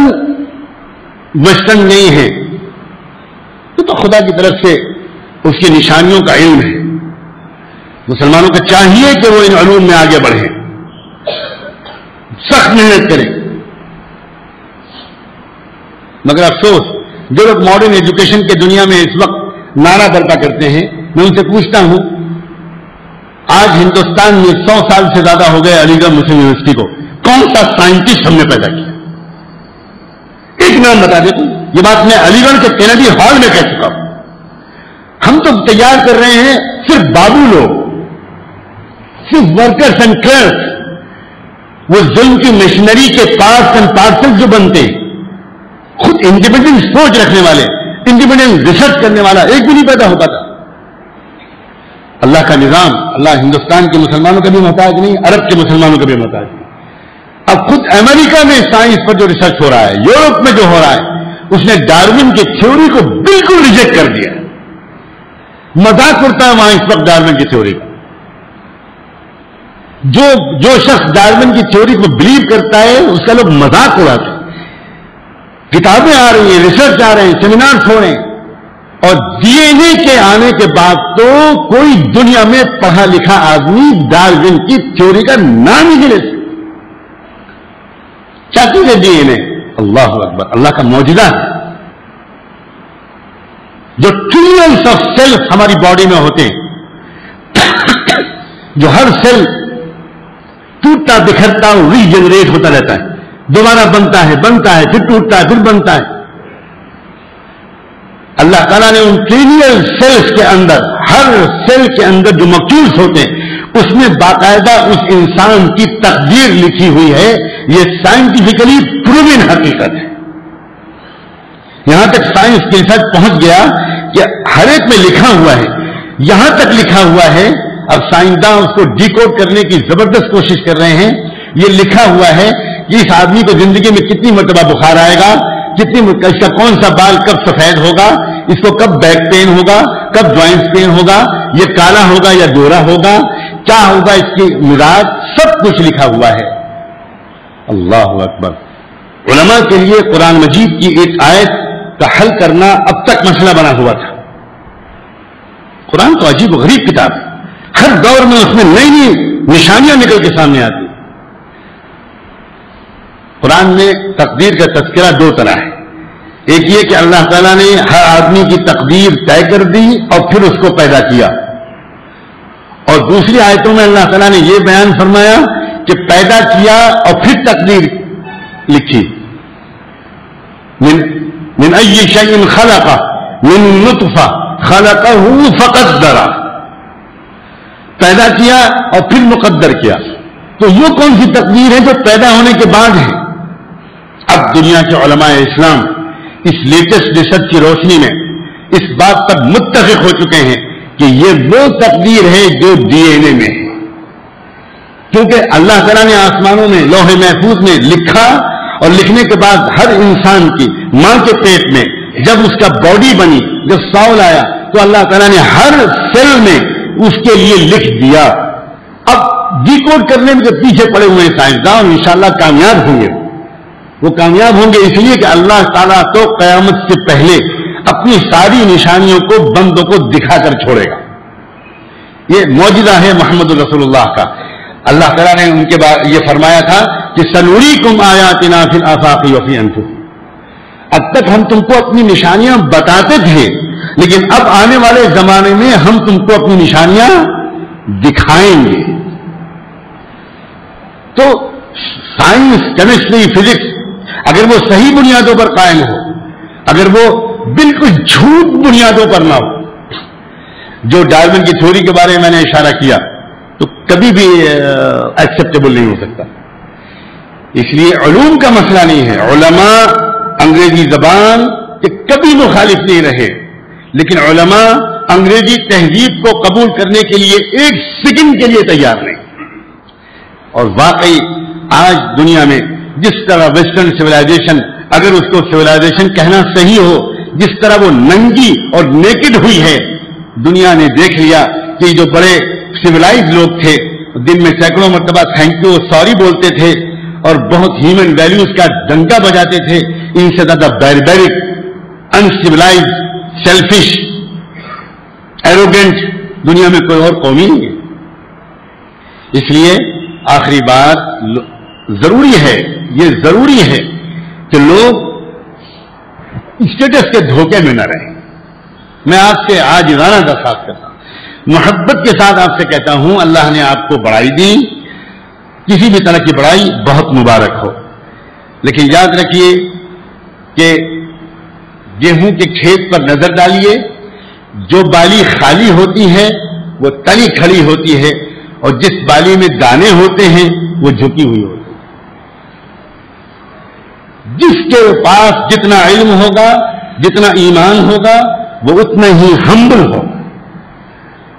ویسٹرن نہیں ہے، تو خدا کی طرف سے اس کی نشانیوں کا علم ہے۔ مسلمانوں کو چاہیے کہ وہ ان علوم میں آگے بڑھیں، سخت محنت کریں، مگر افسوس جو لوگ ماڈرن ایجوکیشن کے دنیا میں اس وقت نعرہ برپا کرتے ہیں، میں ان سے پوچھتا ہوں آج ہندوستان میں 100 سال سے زیادہ ہو گئے علی گڑھ مسلم یونیورسٹی کو، کون سا سائنٹسٹ ہم نے پیدا کیا؟ ایک نام بتا دے تو۔ یہ بات میں علی گڑھ کے کینیڈی ہال میں کہہ چکا ہوں۔ ہم تو تیار کر رہے ہیں صرف بابو لوگ، صرف ورکرس اینڈ کلرکس، وہ ظلم کی مشینری کے پارٹس اینڈ پارسل جو بنتے ہیں، خود انڈیپینڈنٹ سوچ رکھنے والے، انڈیپینڈنٹ ریسرچ کرنے والا ایک بھی نہیں پیدا ہو پاتا۔ اللہ کا نظام، اللہ ہندوستان کے مسلمانوں کا بھی محتاج نہیں، عرب کے مسلمانوں کا بھی محتاج نہیں۔ اب خود امریکہ میں سائنس پر جو ریسرچ ہو رہا ہے، یورپ میں جو ہو رہا ہے، اس نے ڈارون کی تھیوری کو بالکل ریجیکٹ کر دیا۔ مذاق اڑتا ہے وہاں اس وقت ڈارون کی تھیوری کا۔ جو شخص ڈارون کی تھیوری کو بلیو کرتا ہے اس کا لوگ مذاق اڑاتے ہیں۔ کتابیں آ رہی ہیں، ریسرچ آ رہے ہیں، سیمینار ہو رہے ہیں، اور ڈی این اے کے آنے کے بعد تو کوئی دنیا میں پڑھا لکھا آدمی ڈارون کی تھیوری کا نام ہی نہیں لے سکتا۔ کیا چیز ہے ڈی این اے؟ اللہ اکبر، اللہ کا معجزہ ہے۔ جو ٹریلینس آف سیل ہماری باڈی میں ہوتے ہیں، جو ہر سیل ٹوٹتا بکھرتا ری جنریٹ ہوتا رہتا ہے، دوبارہ بنتا ہے پھر ٹوٹتا ہے پھر بنتا ہے۔ اللہ تعالیٰ نے ان ٹریلین سیلز کے اندر، ہر سیل کے اندر جو مالیکیولز ہوتے ہیں اس میں باقاعدہ اس انسان کی تقدیر لکھی ہوئی ہے. یہ سائنٹیفکلی پروون حقیقت ہے. یہاں تک سائنس کے ساتھ پہنچ گیا کہ ہر ایک میں لکھا ہوا ہے. یہاں تک لکھا ہوا ہے، اب سائنسداں اس کو ڈیکوڈ کرنے کی زبردست کوشش کر رہے ہیں. یہ لکھا ہوا ہے کہ اس آدمی کو زندگی میں کتنی مرتبہ بخار آئے گا، اس کا کون سا بال کب سفید ہوگا، اس کو کب بیک پین ہوگا، کب جوائنٹ پین ہوگا، یہ کالا ہوگا یا گورا ہوگا، کیا ہوگا اس کی مزاج، سب کچھ لکھا ہوا ہے. اللہ اکبر. علماء کے لیے قرآن مجید کی ایک آیت کا حل کرنا اب تک مسئلہ بنا ہوا تھا. قرآن تو عجیب و غریب کتاب ہے. ہر دور میں اس میں نئی نئی نشانیاں نکل کے سامنے آتی. قرآن میں تقدیر کا تذکرہ دو طرح ہے. ایک یہ کہ اللہ تعالیٰ نے ہر آدمی کی تقدیر طے کر دی اور پھر اس کو پیدا کیا، اور دوسری آیتوں میں اللہ تعالیٰ نے یہ بیان فرمایا کہ پیدا کیا اور پھر تقدیر لکھی. من ای شیء خلق من نطفہ خلقہ فقدر، پیدا کیا اور پھر مقدر کیا. تو یہ کون سی تقدیر ہے جو پیدا ہونے کے بعد ہے؟ اب دنیا کے علماء اسلام اس لیٹسٹ ریسرچ کی روشنی میں اس بات پر متفق ہو چکے ہیں کہ یہ وہ تقدیر ہے جو ڈی این اے میں ہے. کیونکہ اللہ تعالیٰ نے آسمانوں میں لوح محفوظ میں لکھا، اور لکھنے کے بعد ہر انسان کی ماں کے پیٹ میں جب اس کا باڈی بنی، جب ساؤل آیا، تو اللہ تعالیٰ نے ہر سیل میں اس کے لیے لکھ دیا. اب ڈیکوڈ کرنے میں جو پیچھے پڑے ہوئے سائنسدان انشاءاللہ کامیاب ہوں گے. وہ کامیاب ہوں گے اس لیے کہ اللہ تعالیٰ تو قیامت سے پہلے اپنی ساری نشانیوں کو بندوں کو دکھا کر چھوڑے گا. یہ معجزہ ہے محمد رسول اللہ کا. اللہ تعالیٰ نے ان کے بعد یہ فرمایا تھا کہ سنوریکم آیاتنا فی الآفاق وفی انفسکم. اب تک ہم تم کو اپنی نشانیاں بتاتے تھے، لیکن اب آنے والے زمانے میں ہم تم کو اپنی نشانیاں دکھائیں گے. تو سائنس، کیمسٹری، فزکس اگر وہ صحیح بنیادوں پر قائم ہو، اگر وہ بالکل جھوٹ بنیادوں پر نہ ہو، جو ڈارون کی تھیوری کے بارے میں میں نے اشارہ کیا، تو کبھی بھی ایکسیپٹیبل نہیں ہو سکتا. اس لیے علوم کا مسئلہ نہیں ہے. علماء انگریزی زبان کے کبھی مخالف نہیں رہے، لیکن علماء انگریزی تہذیب کو قبول کرنے کے لیے ایک سیکنڈ کے لیے تیار نہیں. اور واقعی آج دنیا میں جس طرح ویسٹرن سویلائزیشن، اگر اس کو سویلائزیشن کہنا صحیح ہو، جس طرح وہ ننگی اور نیکڈ ہوئی ہے، دنیا نے دیکھ لیا کہ جو بڑے سویلائز لوگ تھے دن میں سینکڑوں مرتبہ تھینک یو سوری بولتے تھے اور بہت ہیومن ویلیوز کا ڈنکا بجاتے تھے، ان سے زیادہ بیربیرک، انسیولائز، سیلفش، ایروگینٹ دنیا میں کوئی اور قوم ہی نہیں ہے. اس لیے آخری بات ضروری ہے، یہ ضروری ہے کہ لوگ اسٹیٹس کے دھوکے میں نہ رہیں. میں آپ سے عاجزانہ درخواست کرتا ہوں، محبت کے ساتھ آپ سے کہتا ہوں، اللہ نے آپ کو بڑائی دی، کسی بھی طرح کی بڑائی بہت مبارک ہو، لیکن یاد رکھیے کہ گیہوں کے کھیت پر نظر ڈالیے، جو بالی خالی ہوتی ہے وہ تنی کھڑی ہوتی ہے، اور جس بالی میں دانے ہوتے ہیں وہ جھکی ہوئی ہوتی ہے. جس کے پاس جتنا علم ہوگا، جتنا ایمان ہوگا، وہ اتنا ہی ہمبل ہوگا،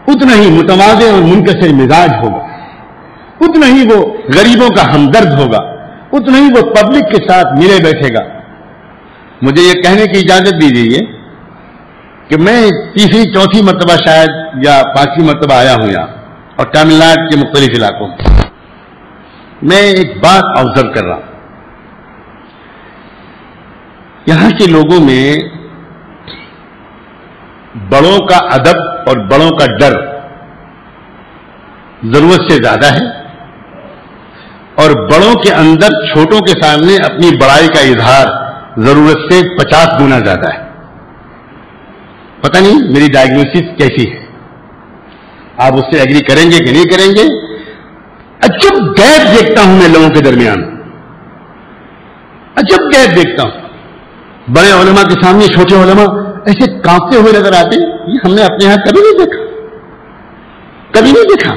اتنا ہی متواضع اور منکسر مزاج ہوگا، اتنا ہی وہ غریبوں کا ہمدرد ہوگا، اتنا ہی وہ پبلک کے ساتھ ملے بیٹھے گا. مجھے یہ کہنے کی اجازت دیجیے کہ میں تیسری چوتھی مرتبہ شاید یا پانچویں مرتبہ آیا ہوں یہاں، اور تامل ناڈو کے مختلف علاقوں میں ایک بات آبزرو کر رہا ہوں. یہاں کے لوگوں میں بڑوں کا ادب اور بڑوں کا ڈر ضرورت سے زیادہ ہے، اور بڑوں کے اندر چھوٹوں کے سامنے اپنی بڑائی کا اظہار ضرورت سے 50 گنا زیادہ ہے. پتہ نہیں میری ڈائگنوسس کیسی ہے، آپ اس سے ایگری کریں گے کہ نہیں کریں گے. عجب گیپ دیکھتا ہوں میں لوگوں کے درمیان، عجب گیپ دیکھتا ہوں. بڑے علماء کے سامنے چھوٹے علماء ایسے کانپتے ہوئے نظر آتے ہیں. یہ ہم نے اپنے یہاں کبھی نہیں دیکھا، کبھی نہیں دیکھا.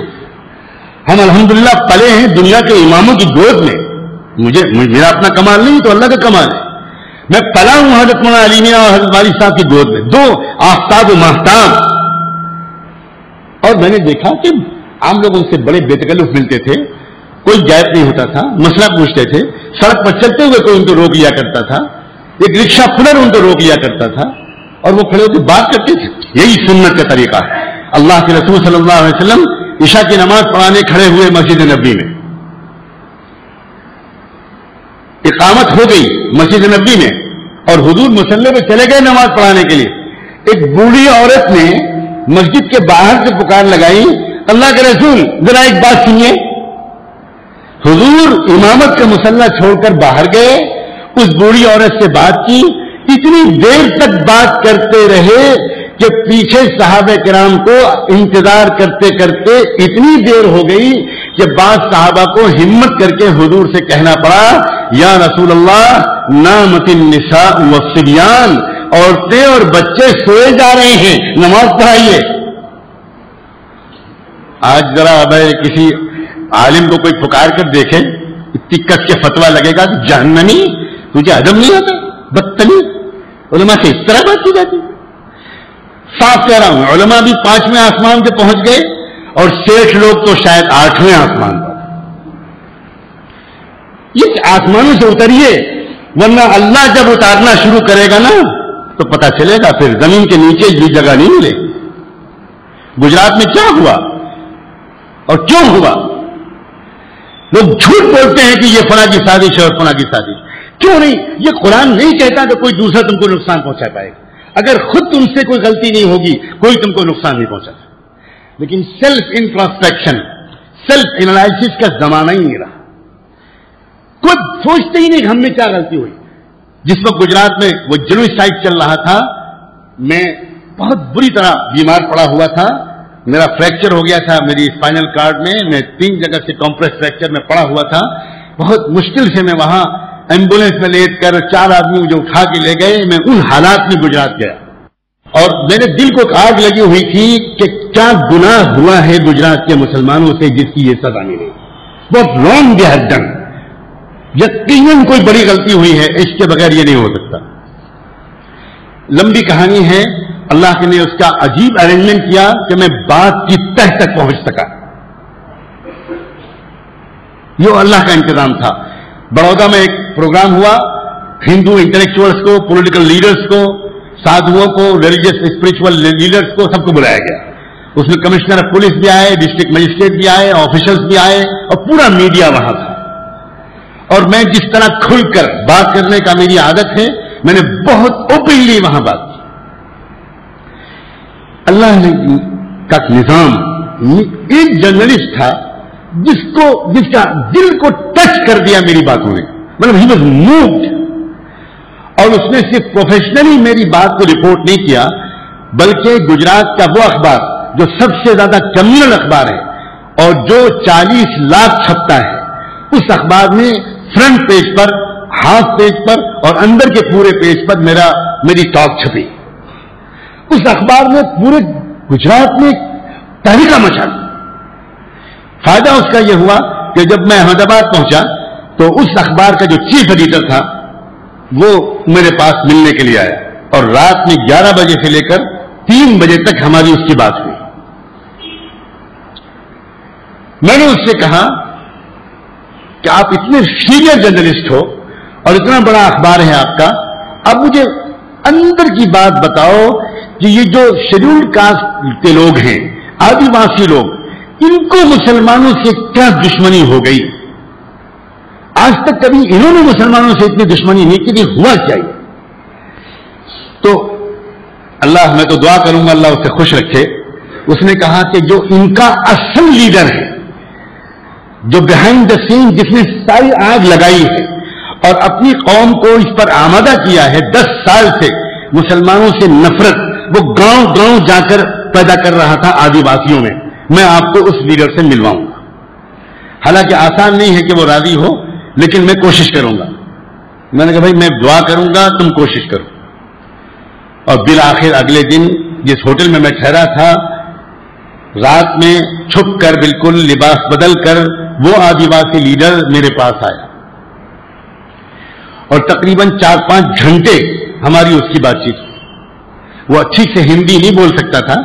ہم الحمدللہ پلے ہیں دنیا کے اماموں کی گود میں. میرا اپنا کمال نہیں تو اللہ کا کمال ہے. میں پلا ہوں حضرت مولانا علی میاں اور حضرت والی صاحب کی گود میں, دو آفتاب و ماہتاب. اور میں نے دیکھا کہ عام لوگ ان سے بڑے بے تکلف ملتے تھے, کوئی گیپ نہیں ہوتا تھا, مسئلہ پوچھتے تھے, سڑک پر چلتے ہوئے کوئی ان کو روک لیا کرتا تھا, ایک رکشہ پلر ان کو روک لیا کرتا تھا, اور وہ کھڑے ہو کے بات کرتے تھے. یہی سنت کا طریقہ ہے. اللہ کے رسول صلی اللہ علیہ وسلم عشاء کی نماز پڑھانے کھڑے ہوئے مسجد نبوی میں, اقامت ہو گئی مسجد نبوی میں, اور حضور مصلی پہ چلے گئے نماز پڑھانے کے لیے. ایک بوڑھی عورت نے مسجد کے باہر سے پکار لگائی, اللہ کے رسول ذرا ایک بات سنیے. حضور امامت کا مصلی چھوڑ کر باہر گئے, اس بوڑھی عورت سے بات کی, اتنی دیر تک بات کرتے رہے کہ پیچھے صحابہ کرام کو انتظار کرتے کرتے اتنی دیر ہو گئی کہ بعض صحابہ کو ہمت کر کے حضور سے کہنا پڑا, یا رسول اللہ نامت النساء والصبیان, عورتیں اور بچے سوئے جا رہے ہیں, نماز پڑھائیے. آج ذرا کسی عالم کو کوئی پکار کر دیکھے, اتنی کس کے فتویٰ لگے گا کہ جہنمی, تجھے ادب نہیں آتا, بدتمیز. علماء سے اس طرح بات کی جاتی. صاف کہہ رہا ہوں, علماء بھی 5ویں آسمان پہ پہنچ گئے اور سیٹھ لوگ تو شاید 8ویں آسمان پر. یہ آسمانوں سے اتریے, ورنہ اللہ جب اتارنا شروع کرے گا نا تو پتہ چلے گا پھر زمین کے نیچے بھی جگہ نہیں ملے. گجرات میں کیا ہوا اور کیوں ہوا؟ لوگ جھوٹ بولتے ہیں کہ یہ فلاں کی سازش ہے اور فلاں کی سازش. کیوں نہیں؟ یہ قرآن نہیں کہتا کہ کوئی دوسرا تم کو نقصان پہنچا پائے گا. اگر خود تم سے کوئی غلطی نہیں ہوگی کوئی تم کو نقصان نہیں پہنچا. لیکن سیلف انٹراسپیکشن, سیلف انالائسس کا زمانہ ہی نہیں رہا. خود سوچتے ہی نہیں کہ ہم نے کیا غلطی ہوئی. جس وقت گجرات میں وہ جنوسائڈ چل رہا تھا, میں بہت بری طرح بیمار پڑا ہوا تھا, میرا فریکچر ہو گیا تھا میری اسپائنل کارڈ میں 3 جگہ سے کمپریس فریکچر میں پڑا ہوا تھا. بہت مشکل سے میں وہاں ایمبولینس میں لیٹ کر 4 آدمی مجھے اٹھا کے لے گئے. میں ان حالات میں گجرات گیا اور میرے دل کو آگ لگی ہوئی تھی کہ کیا گناہ ہوا ہے گجرات کے مسلمانوں سے جس کی یہ سزا ملی. بہت رانگ دے ہیو ڈن. یقیناً کوئی بڑی غلطی ہوئی ہے, اس کے بغیر یہ نہیں ہو سکتا. لمبی کہانی ہے, اللہ نے اس کا عجیب ارینجمنٹ کیا کہ میں بات کی تہ تک پہنچ سکا. یہ اللہ کا انتظام تھا. بڑودہ میں ایک پروگرام ہوا, ہندو انٹلیکچوئلس کو, پولیٹیکل لیڈرز کو, سادھوؤں کو, ریلیجیس اسپرچل لیڈرز کو, سب کو بلایا گیا. اس میں کمشنر آف پولیس بھی آئے, ڈسٹرکٹ مجسٹریٹ بھی آئے, آفیشلز بھی آئے, اور پورا میڈیا وہاں تھا. اور میں جس طرح کھل کر بات کرنے کا میری عادت ہے, میں نے بہت اوپنلی وہاں بات کی. اللہ کا نظام, ایک جرنلسٹ تھا جس کا دل کو ٹچ کر دیا میری باتوں نے, مطلب ہی واز مووڈ. اور اس نے صرف پروفیشنلی میری بات کو رپورٹ نہیں کیا, بلکہ گجرات کا وہ اخبار جو سب سے زیادہ کمیونل اخبار ہے اور جو 40 لاکھ چھپتا ہے, اس اخبار میں فرنٹ پیج پر, ہاف پیج پر اور اندر کے پورے پیج پر میری ٹاک چھپی. اس اخبار میں پورے گجرات میں تحریکہ مچا. فائدہ اس کا یہ ہوا کہ جب میں احمد آباد پہنچا تو اس اخبار کا جو چیف ایڈیٹر تھا وہ میرے پاس ملنے کے لیے آیا, اور رات میں 11 بجے سے لے کر 3 بجے تک ہماری اس کی بات ہوئی. میں نے اس سے کہا کہ آپ اتنے سینئر جرنلسٹ ہو اور اتنا بڑا اخبار ہے آپ کا, اب مجھے اندر کی بات بتاؤ کہ یہ جو شیڈیولڈ کاسٹ کے لوگ ہیں, آدیواسی لوگ, ان کو مسلمانوں سے کیا دشمنی ہو گئی؟ آج تک کبھی انہوں نے مسلمانوں سے اتنی دشمنی نہیں کی, ہوا کیا؟ تو اللہ, میں تو دعا کروں گا اللہ اسے خوش رکھے. اس نے کہا کہ جو ان کا اصل لیڈر ہے, جو بہائنڈ دا سین, جس نے ساری آگ لگائی ہے اور اپنی قوم کو اس پر آمادہ کیا ہے 10 سال سے مسلمانوں سے نفرت, وہ گاؤں گاؤں جا کر پیدا کر رہا تھا آدیواسیوں میں آپ کو اس لیڈر سے ملواؤں گا. حالانکہ آسان نہیں ہے کہ وہ راضی ہو, لیکن میں کوشش کروں گا. میں نے کہا بھائی میں دعا کروں گا, تم کوشش کرو. اور بالآخر اگلے دن جس ہوٹل میں ٹھہرا تھا رات میں چھپ کر بالکل لباس بدل کر وہ آدیواسی لیڈر میرے پاس آیا اور تقریباً 4-5 گھنٹے ہماری اس کی بات چیت. وہ اچھی سے ہندی نہیں بول سکتا تھا.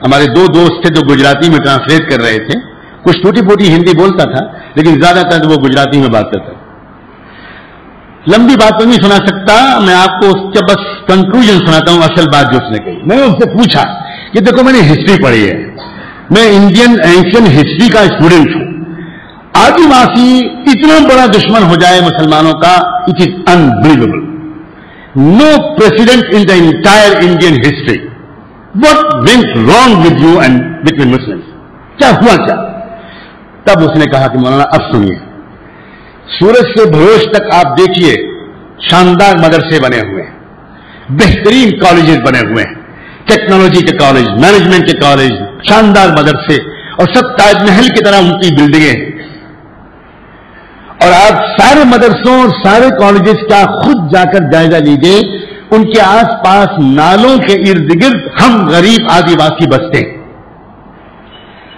ہمارے 2 دوست تھے جو گجراتی میں ٹرانسلیٹ کر رہے تھے. کچھ ٹوٹی پھوٹی ہندی بولتا تھا لیکن زیادہ تر وہ گجراتی میں بات کرتا تھا. لمبی بات تو نہیں سنا سکتا, میں آپ کو اس کا بس کنکلوژن سناتا ہوں, اصل بات جو اس نے کہی. میں نے اس سے پوچھا کہ دیکھو میں نے ہسٹری پڑھی ہے, میں انڈین اینشین ہسٹری کا اسٹوڈنٹ ہوں. آدیواسی اتنا بڑا دشمن ہو جائے مسلمانوں کا, it is unbelievable. No president in the entire Indian history. What went wrong with you and between Muslim? کیا ہوا کیا؟ تب اس نے کہا کہ مولانا اب سنیے, سورج سے بھروش تک آپ دیکھیے شاندار مدرسے بنے ہوئے ہیں, بہترین کالجز بنے ہوئے ہیں, ٹیکنالوجی کے کالج, مینجمنٹ کے کالج, شاندار مدرسے, اور سب تاج محل کی طرح ان کی بلڈنگیں ہیں. اور آپ سارے مدرسوں اور سارے کالجز کا خود جا کر جائزہ لیجیے, ان کے آس پاس نالوں کے ارد گرد ہم غریب آدیواسی بستے ہیں.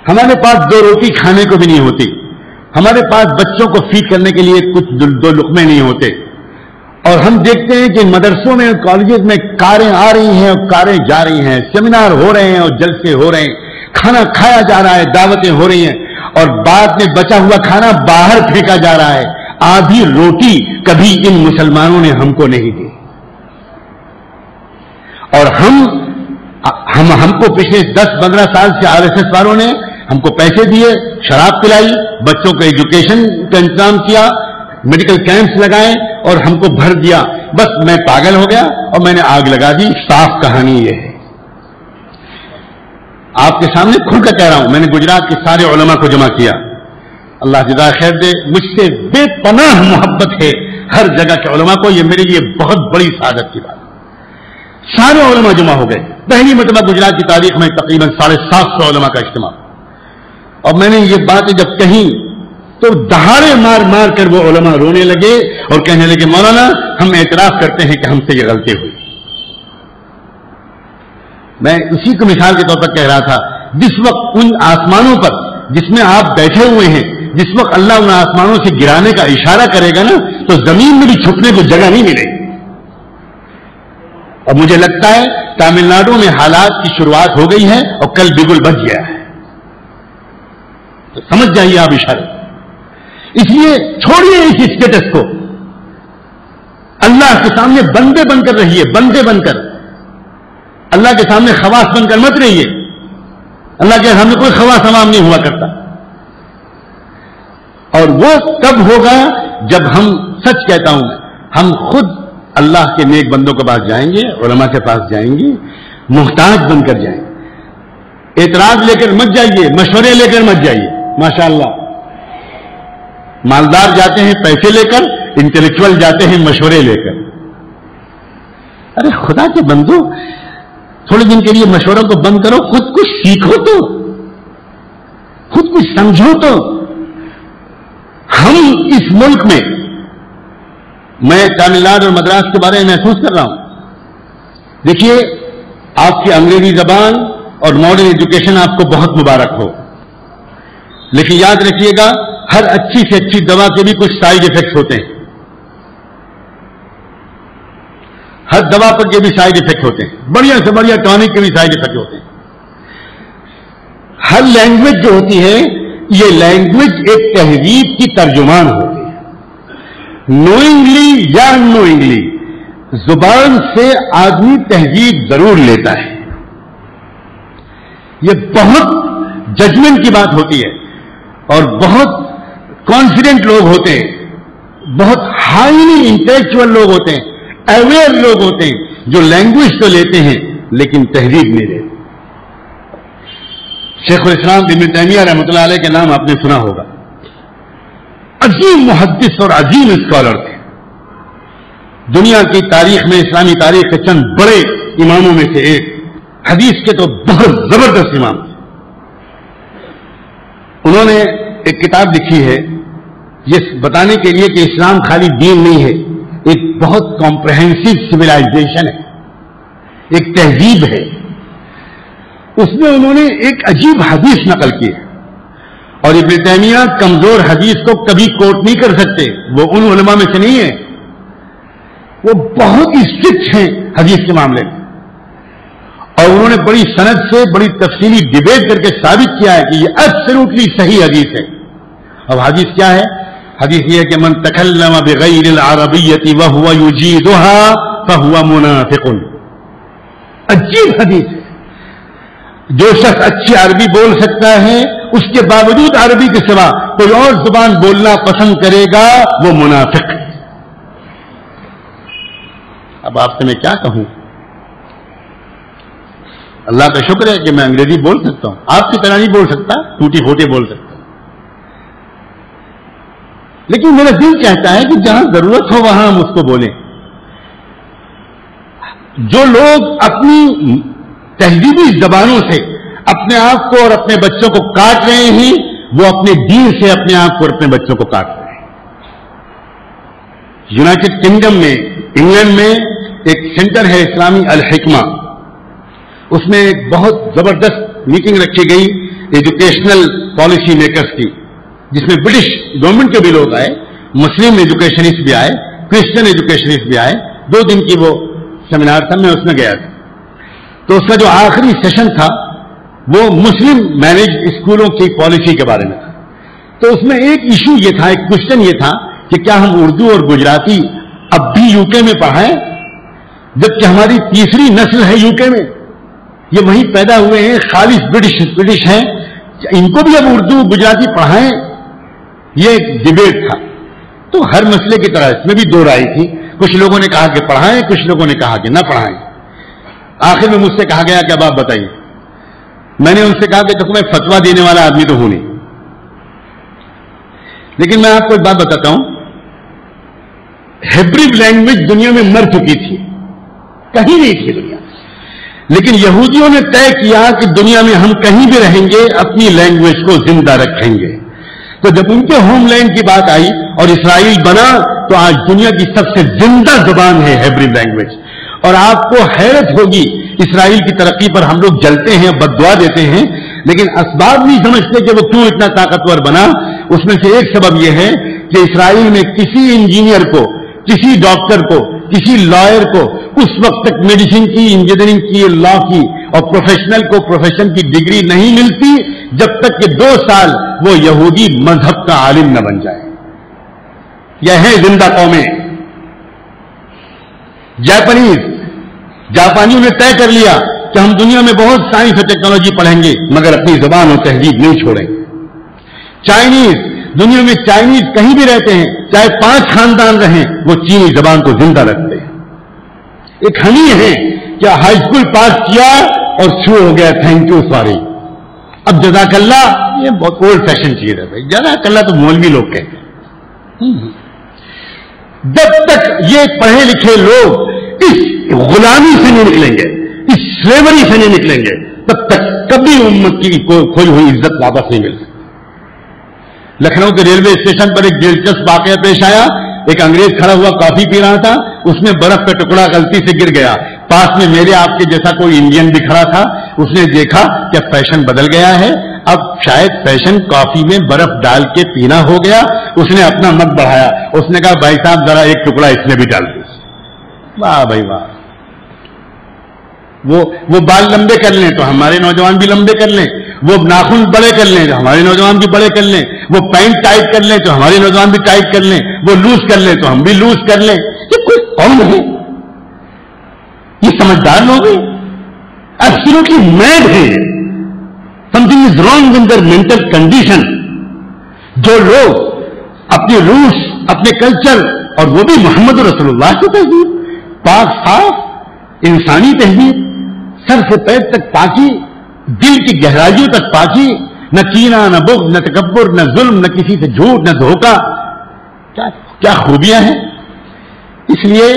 ہمارے پاس 2 روٹی کھانے کو بھی نہیں ہوتی, ہمارے پاس بچوں کو فیڈ کرنے کے لیے کچھ 2 لقمے نہیں ہوتے, اور ہم دیکھتے ہیں کہ مدرسوں میں اور کالجز میں کاریں آ رہی ہیں اور کاریں جا رہی ہیں, سیمینار ہو رہے ہیں اور جلسے ہو رہے ہیں, کھانا کھایا جا رہا ہے, دعوتیں ہو رہی ہیں, اور بعد میں بچا ہوا کھانا باہر پھینکا جا رہا ہے. آدھی روٹی کبھی ان مسلمانوں نے ہم کو نہیں دی, اور ہم کو پچھلے 10-15 سال سے RSS والوں نے ہم کو پیسے دیے, شراب پلائی, بچوں کو ایجوکیشن کا انتظام کیا, میڈیکل کیمپس لگائے اور ہم کو بھر دیا. بس میں پاگل ہو گیا اور میں نے آگ لگا دی. صاف کہانی یہ ہے, آپ کے سامنے کھل کر کہہ رہا ہوں. میں نے گجرات کے سارے علماء کو جمع کیا, اللہ جزائے خیر دے. مجھ سے بے پناہ محبت ہے ہر جگہ کے علماء کو, یہ میرے لیے بہت بڑی سعادت کی بات. سارے علماء جمع ہو گئے. پہلی مرتبہ گجرات کی تاریخ میں تقریباً 750 علماء کا اجتماع. اور میں نے یہ باتیں جب کہیں تو دہاڑے مار مار کر وہ علماء رونے لگے اور کہنے لگے مولانا ہم اعتراف کرتے ہیں کہ ہم سے یہ غلطی ہوئی. میں اسی کو مثال کے طور پر کہہ رہا تھا, جس وقت ان آسمانوں پر جس میں آپ بیٹھے ہوئے ہیں, جس وقت اللہ ان آسمانوں سے گرانے کا اشارہ کرے گا نا, تو زمین میں بھی چھپنے کو جگہ نہیں ملے گی. اور مجھے لگتا ہے تامل ناڈو میں حالات کی شروعات ہو گئی ہے اور کل بگل بچ گیا ہے. تو سمجھ جائیے آپ اشارے. اس لیے چھوڑیے اس اسٹیٹس کو, اللہ کے سامنے بندے بن کر رہیے, بندے بن کر. اللہ کے سامنے خواص بن کر مت رہیے. اللہ کے سامنے کوئی خواص عوام نہیں ہوا کرتا. اور وہ کب ہوگا جب ہم, سچ کہتا ہوں, ہم خود اللہ کے نیک بندوں کے پاس جائیں گے, علماء کے پاس جائیں گے, محتاج بن کر جائیں گے. اعتراض لے کر مت جائیے, مشورے لے کر مت جائیے. ماشاءاللہ مالدار جاتے ہیں پیسے لے کر, انٹلیکچوئل جاتے ہیں مشورے لے کر. ارے خدا کے بندو, تھوڑے دن کے لیے مشوروں کو بند کرو, خود کچھ سیکھو تو, خود کچھ سمجھو تو. ہم اس ملک میں, میں تامل ناڈو اور مدراس کے بارے میں محسوس کر رہا ہوں. دیکھیے آپ کی انگریزی زبان اور ماڈرن ایجوکیشن آپ کو بہت مبارک ہو, لیکن یاد رکھیے گا ہر اچھی سے اچھی دوا کے بھی کچھ سائیڈ افیکٹس ہوتے ہیں. ہر دوا پر کے بھی سائیڈ افیکٹ ہوتے ہیں, بڑھیا سے بڑھیا ٹانک کے بھی سائیڈ افیکٹ ہوتے ہیں. ہر لینگویج جو ہوتی ہے, یہ لینگویج ایک تہذیب کی ترجمان ہوتی ہے. نوئنگلی یا ان نوئنگلی زبان سے آدمی تہذیب ضرور لیتا ہے. یہ بہت ججمنٹ کی بات ہوتی ہے, اور بہت کانفیڈنٹ لوگ ہوتے ہیں, بہت ہائیلی انٹلیکچوئل لوگ ہوتے ہیں, اویئر لوگ ہوتے ہیں, جو لینگویج تو لیتے ہیں لیکن تہذیب نہیں لیتے. شیخ الاسلام ابن تیمیہ رحمۃ اللہ علیہ کے نام آپ نے سنا ہوگا. عظیم محدث اور عظیم اسکالر تھے. دنیا کی تاریخ میں, اسلامی تاریخ کے چند بڑے اماموں میں سے ایک, حدیث کے تو بہت زبردست امام تھے. انہوں نے ایک کتاب لکھی ہے یہ بتانے کے لیے کہ اسلام خالی دین نہیں ہے, ایک بہت کمپریہنسو سویلائزیشن ہے, ایک تہذیب ہے. اس میں انہوں نے ایک عجیب حدیث نقل کی ہے، اور ابن تیمیہ کمزور حدیث کو کبھی کوٹ نہیں کر سکتے، وہ ان علماء میں سے نہیں ہے، وہ بہت اسٹرکٹ ہیں حدیث کے معاملے میں، اور انہوں نے بڑی سند سے بڑی تفصیلی ڈیبیٹ کر کے ثابت کیا ہے کہ یہ ایبسولوٹلی صحیح حدیث ہے۔ اب حدیث کیا ہے؟ حدیث یہ ہے کہ من تکلم بغیر العربیۃ وهو یجیدها فهو منافق۔ عجیب حدیث ہے، جو شخص اچھی عربی بول سکتا ہے اس کے باوجود عربی کے سوا کوئی اور زبان بولنا پسند کرے گا، وہ منافق ہے۔ اب آپ سے میں کیا کہوں؟ اللہ کا شکر ہے کہ میں انگریزی بول سکتا ہوں، آپ کی طرح نہیں بول سکتا، ٹوٹی پھوٹی بول سکتا ہوں، لیکن میرا دل چاہتا ہے کہ جہاں ضرورت ہو وہاں ہم اس کو بولیں۔ جو لوگ اپنی تہذیبی زبانوں سے اپنے آپ کو اور اپنے بچوں کو کاٹ رہے ہیں، وہ اپنے دین سے اپنے آپ کو اور اپنے بچوں کو کاٹ رہے ہیں۔ یونائٹڈ کنگڈم میں، انگلینڈ میں ایک سینٹر ہے اسلامی الحکمہ، اس میں ایک بہت زبردست میٹنگ رکھی گئی ایجوکیشنل پالیسی میکرز کی، جس میں برٹش گورنمنٹ کے بھی لوگ آئے، مسلم ایجوکیشنسٹ بھی آئے، کرسچن ایجوکیشنسٹ بھی آئے۔ 2 دن کی وہ سیمینار تھا، میں اس میں گیا تھا۔ تو اس کا جو آخری سیشن تھا وہ مسلم مینج اسکولوں کی پالیسی کے بارے میں تھا۔ تو اس میں ایک ایشو یہ تھا، ایک کوشچن یہ تھا کہ کیا ہم اردو اور گجراتی اب بھی یو کے میں پڑھائیں، جبکہ ہماری تیسری نسل ہے یو کے میں، یہ وہیں پیدا ہوئے ہیں، خالص برٹش ہیں، ان کو بھی اب اردو گجراتی پڑھائیں؟ یہ ایک ڈیبیٹ تھا۔ تو ہر مسئلے کی طرح اس میں بھی 2 رائے تھی، کچھ لوگوں نے کہا کہ پڑھائیں، کچھ لوگوں نے کہا کہ نہ پڑھائیں۔ آخر میں مجھ سے کہا گیا کہ اب آپ بتائیے۔ میں نے ان سے کہا کہ دیکھو میں فتویٰ دینے والا آدمی تو ہوں نہیں، لیکن میں آپ کو ایک بات بتاتا ہوں، ہیبریو لینگویج دنیا میں مر چکی تھی، کہیں نہیں تھی دنیا، لیکن یہودیوں نے طے کیا کہ دنیا میں ہم کہیں بھی رہیں گے اپنی لینگویج کو زندہ رکھیں گے۔ تو جب ان کے ہوم لینڈ کی بات آئی اور اسرائیل بنا، تو آج دنیا کی سب سے زندہ زبان ہے ہیبریو لینگویج۔ اور آپ کو حیرت ہوگی، اسرائیل کی ترقی پر ہم لوگ جلتے ہیں، بد دعا دیتے ہیں، لیکن اسباب نہیں سمجھتے کہ وہ کیوں اتنا طاقتور بنا۔ اس میں سے ایک سبب یہ ہے کہ اسرائیل میں کسی انجینئر کو، کسی ڈاکٹر کو، کسی لائر کو اس وقت تک میڈیسن کی، انجینئرنگ کی، لا کی اور پروفیشنل کو پروفیشن کی ڈگری نہیں ملتی جب تک کہ 2 سال وہ یہودی مذہب کا عالم نہ بن جائے۔ یہ ہے زندہ قومیں۔ جاپانیوں نے طے کر لیا کہ ہم دنیا میں بہت سائنس اور ٹیکنالوجی پڑھیں گے مگر اپنی زبان اور تہذیب نہیں چھوڑیں گے۔ چائنیز، دنیا میں چائنیز کہیں بھی رہتے ہیں، چاہے 5 خاندان رہیں، وہ چینی زبان کو زندہ رکھتے ہیں۔ ایک ہم ہی ہے کیا ہائی اسکول پاس کیا اور شروع ہو گیا تھینک یو سوری، اب جزاک اللہ، یہ بہت اولڈ فیشن چیز ہے بھائی، جزاک اللہ تو مولوی لوگ کہتے ہیں۔ جب تک یہ پڑھے لکھے لوگ اس غلامی سے نہیں نکلیں گے، اس سلیوری سے نہیں نکلیں گے، تب تک کبھی امت کی کھوئی ہوئی عزت واپس نہیں مل سکتی۔ لکھنؤ کے ریلوے اسٹیشن پر ایک دلچسپ واقعہ پیش آیا، ایک انگریز کھڑا ہوا کافی پی رہا تھا، اس میں برف کا ٹکڑا غلطی سے گر گیا، پاس میں میرے آپ کے جیسا کوئی انڈین بھی کھڑا تھا، اس نے دیکھا کہ فیشن بدل گیا ہے، اب شاید فیشن کافی میں برف ڈال کے پینا ہو گیا، اس نے اپنا مگ بڑھایا، اس نے کہا بھائی صاحب ذرا ایک ٹکڑا اس میں بھی ڈال دو۔ واہ بھائی واہ، وہ بال لمبے کر لیں تو ہمارے نوجوان بھی لمبے کر لیں، وہ ناخن بڑے کر لیں تو ہمارے نوجوان بھی بڑے کر لیں، وہ پینٹ ٹائٹ کر لیں تو ہمارے نوجوان بھی ٹائٹ کر لیں، وہ لوز کر لیں تو ہم بھی لوز کر لیں۔ یہ کوئی قوم ہے؟ یہ سمجھدار لوگ ہیں؟ ایبسولوٹلی میڈ ہے۔ Something is wrong in their mental condition. جو لوگ اپنے روٹس، اپنے کلچر، اور وہ بھی محمد رسول اللہ کی تہذیب، پاک صاف انسانی تہذیب، سر سے پیر تک پاکی، دل کی گہرائیوں تک پاکی، نہ کینہ، نہ بغض، نہ تکبر، نہ ظلم، نہ کسی سے جھوٹ، نہ دھوکہ، کیا خوبیاں ہیں۔ اس لیے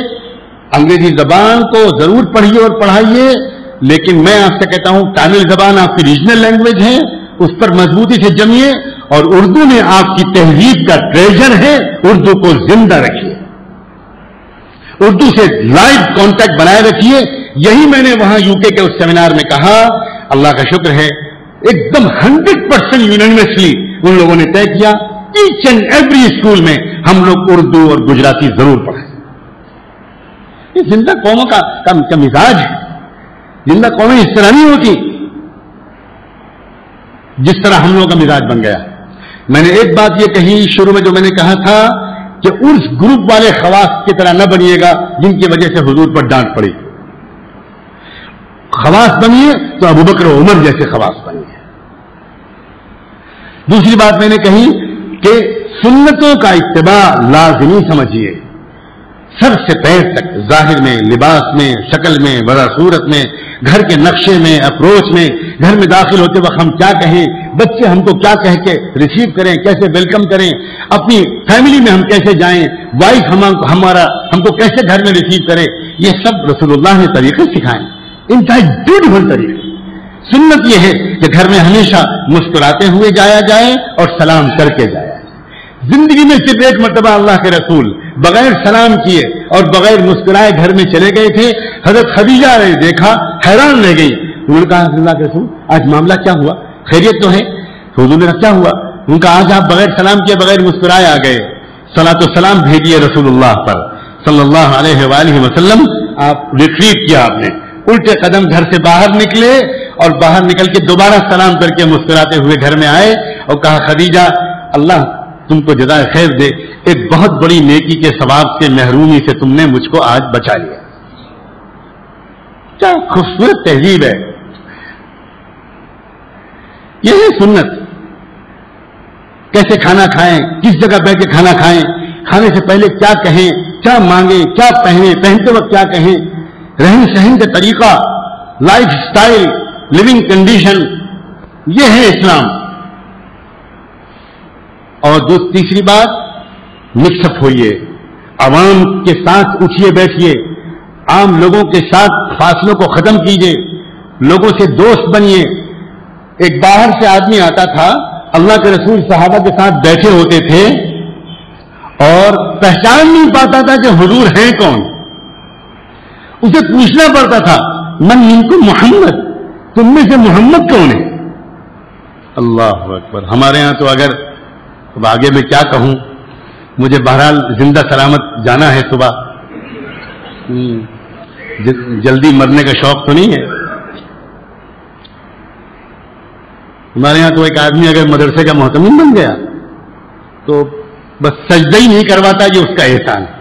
انگریزی زبان کو ضرور پڑھیے اور پڑھائیے، لیکن میں آپ سے کہتا ہوں تامل زبان آپ کی ریجنل لینگویج ہے، اس پر مضبوطی سے جمیے، اور اردو میں آپ کی تہذیب کا ٹریجر ہے، اردو کو زندہ رکھیے، اردو سے لائیو کانٹیکٹ بنائے رکھیے۔ یہی میں نے وہاں یو کے اس سیمینار میں کہا، اللہ کا شکر ہے ایک دم 100% یونانیمسلی ان لوگوں نے طے کیا ایچ اینڈ ایوری اسکول میں ہم لوگ اردو اور گجراتی ضرور پڑھیں. یہ زندہ قوموں کا مزاج ہے. زندہ قومیں اس طرح نہیں ہوتی جس طرح ہم لوگوں کا مزاج بن گیا. میں نے ایک بات یہ کہی شروع میں جو میں نے کہا تھا کہ اس گروپ والے خواص کی طرح نہ بنیے گا جن کی وجہ سے حضور پر ڈانٹ پڑی. خواص بنیے تو ابوبکر و عمر جیسے خواص بنیے. دوسری بات میں نے کہی کہ سنتوں کا اتباع لازمی سمجھیے سر سے پیر تک، ظاہر میں، لباس میں، شکل میں، وضع صورت میں، گھر کے نقشے میں، اپروچ میں، گھر میں داخل ہوتے وقت ہم کیا کہیں، بچے ہم کو کیا کہہ کے ریسیو کریں، کیسے ویلکم کریں، اپنی فیملی میں ہم کیسے جائیں، وائف ہم کو کیسے گھر میں ریسیو کرے، یہ سب رسول اللہ نے طریقے سکھائے. انتہائی بیوٹیفل طریقے. سنت یہ ہے کہ گھر میں ہمیشہ مسکراتے ہوئے جایا جائے اور سلام کر کے جایا جائے. زندگی میں صرف ایک مرتبہ اللہ کے رسول بغیر سلام کیے اور بغیر مسکرائے گھر میں چلے گئے تھے. حضرت خدیجہ نے دیکھا، حیران رہ گئی. انہوں نے کہا اللہ کے رسول آج معاملہ کیا ہوا، خیریت تو ہے؟ حضور نے کہا کیا ہوا؟ ان کا آج آپ بغیر سلام کیے بغیر مسکرائے آ گئے. صلاۃ و سلام بھیجیے رسول اللہ پر صلی اللہ علیہ وآلہ وسلم. آپ ریٹریٹ کیا، آپ نے الٹے قدم گھر سے باہر نکلے اور باہر نکل کے دوبارہ سلام کر کے مسکراتے ہوئے گھر میں آئے اور کہا خدیجہ اللہ تم کو جزائے خیر دے، ایک بہت بڑی نیکی کے ثواب سے محرومی سے تم نے مجھ کو آج بچا لیا. کیا خوبصورت تہذیب ہے. یہ ہے سنت. کیسے کھانا کھائیں، کس جگہ بیٹھ کے کھانا کھائیں، کھانے سے پہلے کیا کہیں، کیا مانگیں، کیا پہنیں، پہنتے وقت کیا کہیں، رہن سہن کا طریقہ، لائف سٹائل، لیونگ کنڈیشن، یہ ہے اسلام. اور تیسری بات مکس اپ ہوئیے، عوام کے ساتھ اٹھیے بیٹھیے، عام لوگوں کے ساتھ فاصلوں کو ختم کیجیے، لوگوں سے دوست بنیے. ایک باہر سے آدمی آتا تھا، اللہ کے رسول صحابہ کے ساتھ بیٹھے ہوتے تھے اور پہچان نہیں پاتا تھا کہ حضور ہیں کون. اسے پوچھنا پڑتا تھا من منکم محمد، تم میں سے محمد کون ہے؟ اللہ اکبر. ہمارے ہاں تو اگر اب آگے میں کیا کہوں، مجھے بہرحال زندہ سلامت جانا ہے صبح، جلدی مرنے کا شوق تو نہیں ہے. ہمارے یہاں تو ایک آدمی اگر مدرسے کا محتمم بن گیا تو بس سجدہ ہی نہیں کرواتا، یہ اس کا احسان ہے.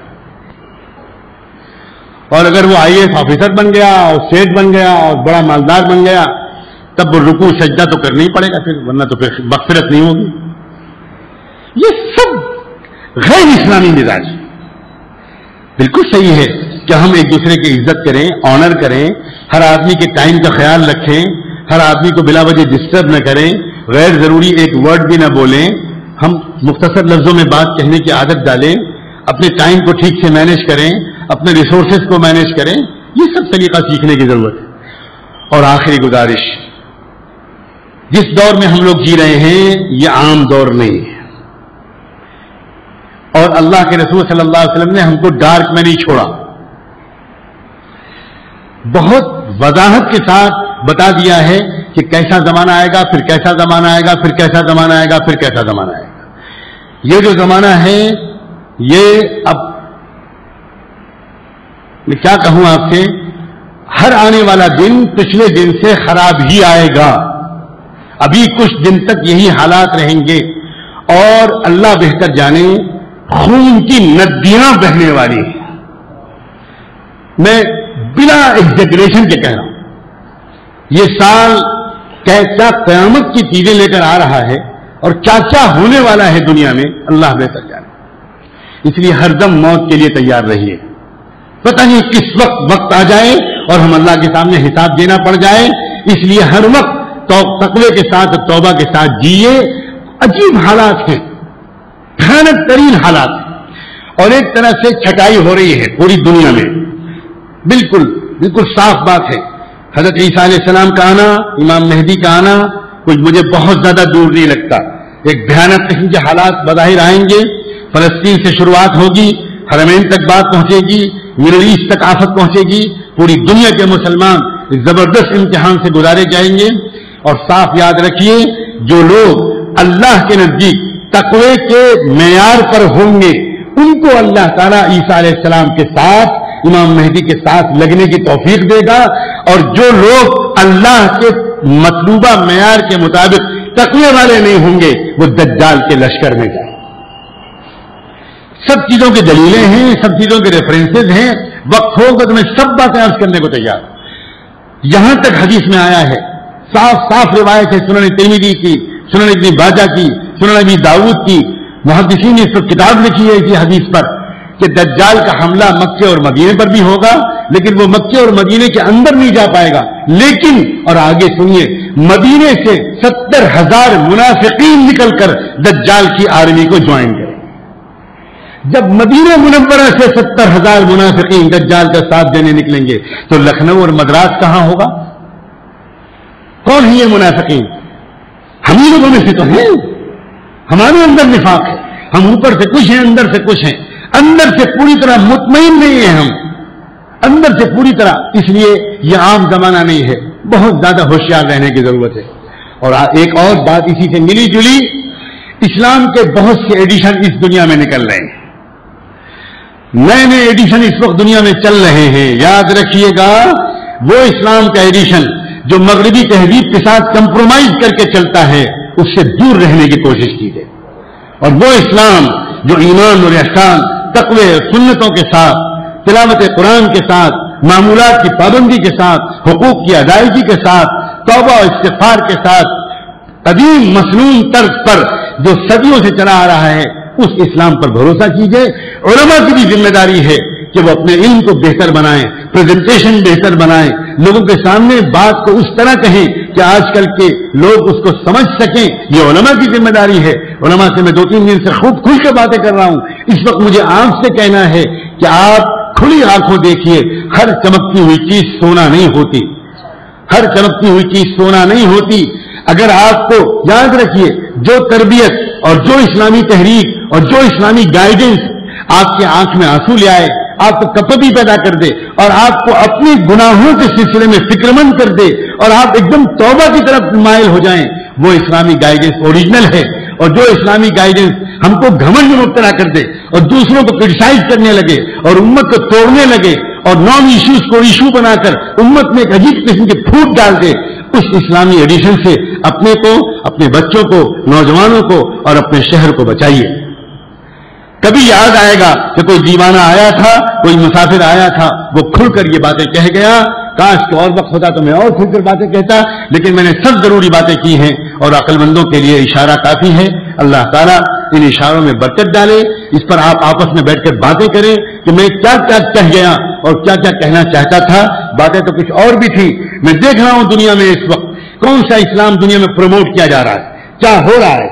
اور اگر وہ IAS آفیسر بن گیا اور سیٹ بن گیا اور بڑا مالدار بن گیا تب وہ رکوع سجدہ تو کرنا ہی پڑے گا پھر، ورنہ تو پھر مغفرت نہیں ہوگی. یہ سب غیر اسلامی مزاج. بالکل صحیح ہے کہ ہم ایک دوسرے کی عزت کریں، آنر کریں، ہر آدمی کے ٹائم کا خیال رکھیں، ہر آدمی کو بلا وجہ ڈسٹرب نہ کریں، غیر ضروری ایک ورڈ بھی نہ بولیں، ہم مختصر لفظوں میں بات کہنے کی عادت ڈالیں، اپنے ٹائم کو ٹھیک سے مینیج کریں، اپنے ریسورسز کو مینیج کریں. یہ سب طریقہ سیکھنے کی ضرورت ہے. اور آخری گزارش، جس دور میں ہم لوگ جی رہے ہیں یہ عام دور نہیں ہے، اور اللہ کے رسول صلی اللہ علیہ وسلم نے ہم کو ڈارک میں نہیں چھوڑا. بہت وضاحت کے ساتھ بتا دیا ہے کہ کیسا زمانہ آئے گا، پھر کیسا زمانہ آئے گا، پھر کیسا زمانہ آئے گا، پھر کیسا زمانہ آئے گا. یہ جو زمانہ ہے یہ اب میں کیا کہوں آپ سے، ہر آنے والا دن پچھلے دن سے خراب ہی آئے گا. ابھی کچھ دن تک یہی حالات رہیں گے اور اللہ بہتر جانے خون کی ندیاں بہنے والی ہیں. میں بلا ایگزیجریشن کے کہہ رہا ہوں، یہ سال کیا قیامت کی چیزیں لے کر آ رہا ہے اور کیا کیا ہونے والا ہے دنیا میں، اللہ بہتر جانے. اس لیے ہر دم موت کے لیے تیار رہیے. پتہ نہیں کس وقت آ جائے اور ہم اللہ کے سامنے حساب دینا پڑ جائے. اس لیے ہر وقت تقوی کے ساتھ توبہ کے ساتھ جیے. عجیب حالات ہیں، بھیانک ترین حالات ہیں، اور ایک طرح سے چھٹائی ہو رہی ہے پوری دنیا میں. بالکل صاف بات ہے. حضرت عیسیٰ علیہ السلام کا آنا، امام مہدی کا آنا کچھ مجھے بہت زیادہ دور نہیں لگتا. ایک بھیانک قسم کے حالات بظاہر آئیں گے. فلسطین سے شروعات ہوگی، حرمین تک بات پہنچے گی، مڈل ایسٹ تک آفت پہنچے گی. پوری دنیا کے مسلمان زبردست امتحان سے گزارے جائیں گے. اور صاف یاد رکھیے جو لوگ اللہ کے نزدیک تقوی کے معیار پر ہوں گے ان کو اللہ تعالیٰ عیسیٰ علیہ السلام کے ساتھ امام مہدی کے ساتھ لگنے کی توفیق دے گا. اور جو لوگ اللہ کے مطلوبہ معیار کے مطابق تقوی والے نہیں ہوں گے وہ دجال کے لشکر میں جائیں. سب چیزوں کی دلیلیں ہیں, سب چیزوں کے ریفرنسز ہیں. وقت ہوگا تو میں سب باتیں عرض کرنے کو تیار. یہاں تک حدیث میں آیا ہے, صاف صاف روایت ہے سنن ترمذی کی, سنن ابن ماجہ کی, سنن ابی داؤد کی. محدثین نے اس پر کتاب لکھی ہے اسی حدیث پر کہ دجال کا حملہ مکے اور مدینے پر بھی ہوگا, لیکن وہ مکے اور مدینے کے اندر نہیں جا پائے گا. لیکن اور آگے سنیے, مدینے سے 70,000 منافقین نکل کر دجال کی آرمی کو جوائن کریں. جب مدینہ منورہ سے 70,000 منافقین دجال کا ساتھ دینے نکلیں گے تو لکھنؤ اور مدراس کہاں ہوگا؟ کون ہیں یہ منافقین؟ ہم ہی لوگوں میں سے تو ہیں. ہمارے اندر نفاق ہے, ہم اوپر سے کچھ ہیں اندر سے کچھ ہیں, اندر سے پوری طرح مطمئن نہیں ہیں ہم, اندر سے پوری طرح. اس لیے یہ عام زمانہ نہیں ہے, بہت زیادہ ہوشیار رہنے کی ضرورت ہے. اور ایک اور بات اسی سے ملی جلی, اسلام کے بہت سے ایڈیشن اس دنیا میں نکل رہے ہیں, نئے نئے ایڈیشن اس وقت دنیا میں چل رہے ہیں. یاد رکھیے گا وہ اسلام کا ایڈیشن جو مغربی تہذیب کے ساتھ کمپرومائز کر کے چلتا ہے اس سے دور رہنے کی کوشش کیجیے, اور وہ اسلام جو ایمان اور احسان, تقوی, سنتوں کے ساتھ, تلاوت قرآن کے ساتھ, معمولات کی پابندی کے ساتھ, حقوق کی ادائیگی کے ساتھ, توبہ و استغفار کے ساتھ, قدیم مسنون طرز پر جو صدیوں سے چلا آ رہا ہے اس اسلام پر بھروسہ کیجیے. علماء کی بھی ذمہ داری ہے کہ وہ اپنے علم کو بہتر بنائیں, پریزنٹیشن بہتر بنائیں, لوگوں کے سامنے بات کو اس طرح کہیں کہ آج کل کے لوگ اس کو سمجھ سکیں. یہ علماء کی ذمہ داری ہے. علماء سے میں 2-3 دن سے خوب کھل کے باتیں کر رہا ہوں. اس وقت مجھے آپ سے کہنا ہے کہ آپ کھلی آنکھوں دیکھیے, ہر چمکتی ہوئی چیز سونا نہیں ہوتی, ہر چمکتی ہوئی چیز سونا نہیں ہوتی. اگر آپ کو یاد رکھیے جو تربیت اور جو اسلامی تحریک اور جو اسلامی گائیڈنس آپ کے آنکھ میں آنسو لے آئے, آپ کو کپدی پیدا کر دے اور آپ کو اپنی گناہوں کے سلسلے میں فکر مند کر دے اور آپ ایک دم توبہ کی طرف مائل ہو جائیں, وہ اسلامی گائیڈنس اوریجنل ہے. اور جو اسلامی گائیڈنس ہم کو گھمنڈ میں مبتلا کر دے اور دوسروں کو کرٹیسائز کرنے لگے اور امت کو توڑنے لگے اور نان ایشوز کو ایشو بنا کر امت میں ایک عجیب قسم کی پھوٹ ڈال دے, اس اسلامی ایڈیشن سے اپنے کو, اپنے بچوں کو, نوجوانوں کو اور اپنے شہر کو بچائیے. کبھی یاد آئے گا کہ کوئی دیوانہ آیا تھا, کوئی مسافر آیا تھا, وہ کھل کر یہ باتیں کہہ گیا. کاش کہ اور وقت ہوتا تو میں اور کھل کر باتیں کہتا, لیکن میں نے سب ضروری باتیں کی ہیں اور عقل مندوں کے لیے اشارہ کافی ہے. اللہ تعالیٰ ان اشاروں میں برکت ڈالے. اس پر آپ آپس میں بیٹھ کر باتیں کریں کہ میں کیا کیا کہہ گیا اور کیا کیا کہنا چاہتا تھا. باتیں تو کچھ اور بھی تھی. میں دیکھ رہا ہوں دنیا میں اس وقت کون سا اسلام دنیا میں پروموٹ کیا جا رہا ہے, کیا ہو رہا ہے.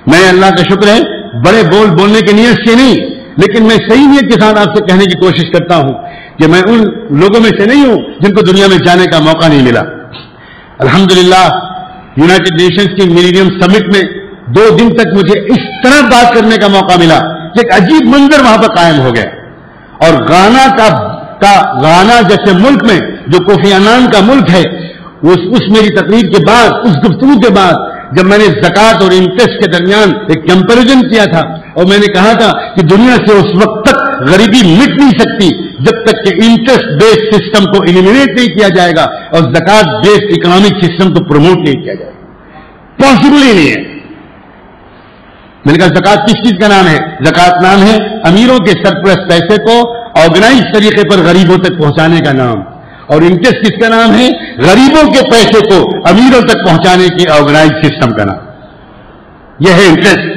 میں اللہ کا شکر ہے بڑے بولنے کی نیت سے نہیں, لیکن میں صحیح نیت کے ساتھ آپ سے کہنے کی کوشش کرتا ہوں کہ میں ان لوگوں میں سے نہیں ہوں جن کو دنیا میں جانے کا موقع نہیں ملا. الحمدللہ یونائٹڈ نیشنز کی میلینیم سمٹ میں 2 دن تک مجھے اس طرح بات کرنے کا موقع ملا کہ ایک عجیب منظر وہاں پر قائم ہو گیا. اور غانا جیسے ملک میں جو کوفی عنان کا ملک ہے, اس میری تقریر کے بعد, اس گفتگو کے بعد جب میں نے زکوٰۃ اور انٹرسٹ کے درمیان ایک کمپیریزن کیا تھا اور میں نے کہا تھا کہ دنیا سے اس وقت تک غریبی مٹ نہیں سکتی جب تک کہ انٹرسٹ بیسڈ سسٹم کو ایلیمینیٹ نہیں کیا جائے گا اور زکوٰۃ بیسڈ اکنامک سسٹم کو پروموٹ نہیں کیا جائے گا. پاسبل ہی نہیں ہے. میں نے کہا زکوٰۃ کس چیز کا نام ہے؟ زکوٰۃ نام ہے امیروں کے سرپلس پیسے کو آرگنائز طریقے پر غریبوں تک پہنچانے کا نام, اور انٹرسٹ کس کا نام ہے؟ غریبوں کے پیسے کو امیروں تک پہنچانے کے آرگنائز سسٹم کا نام. یہ ہے انٹرسٹ.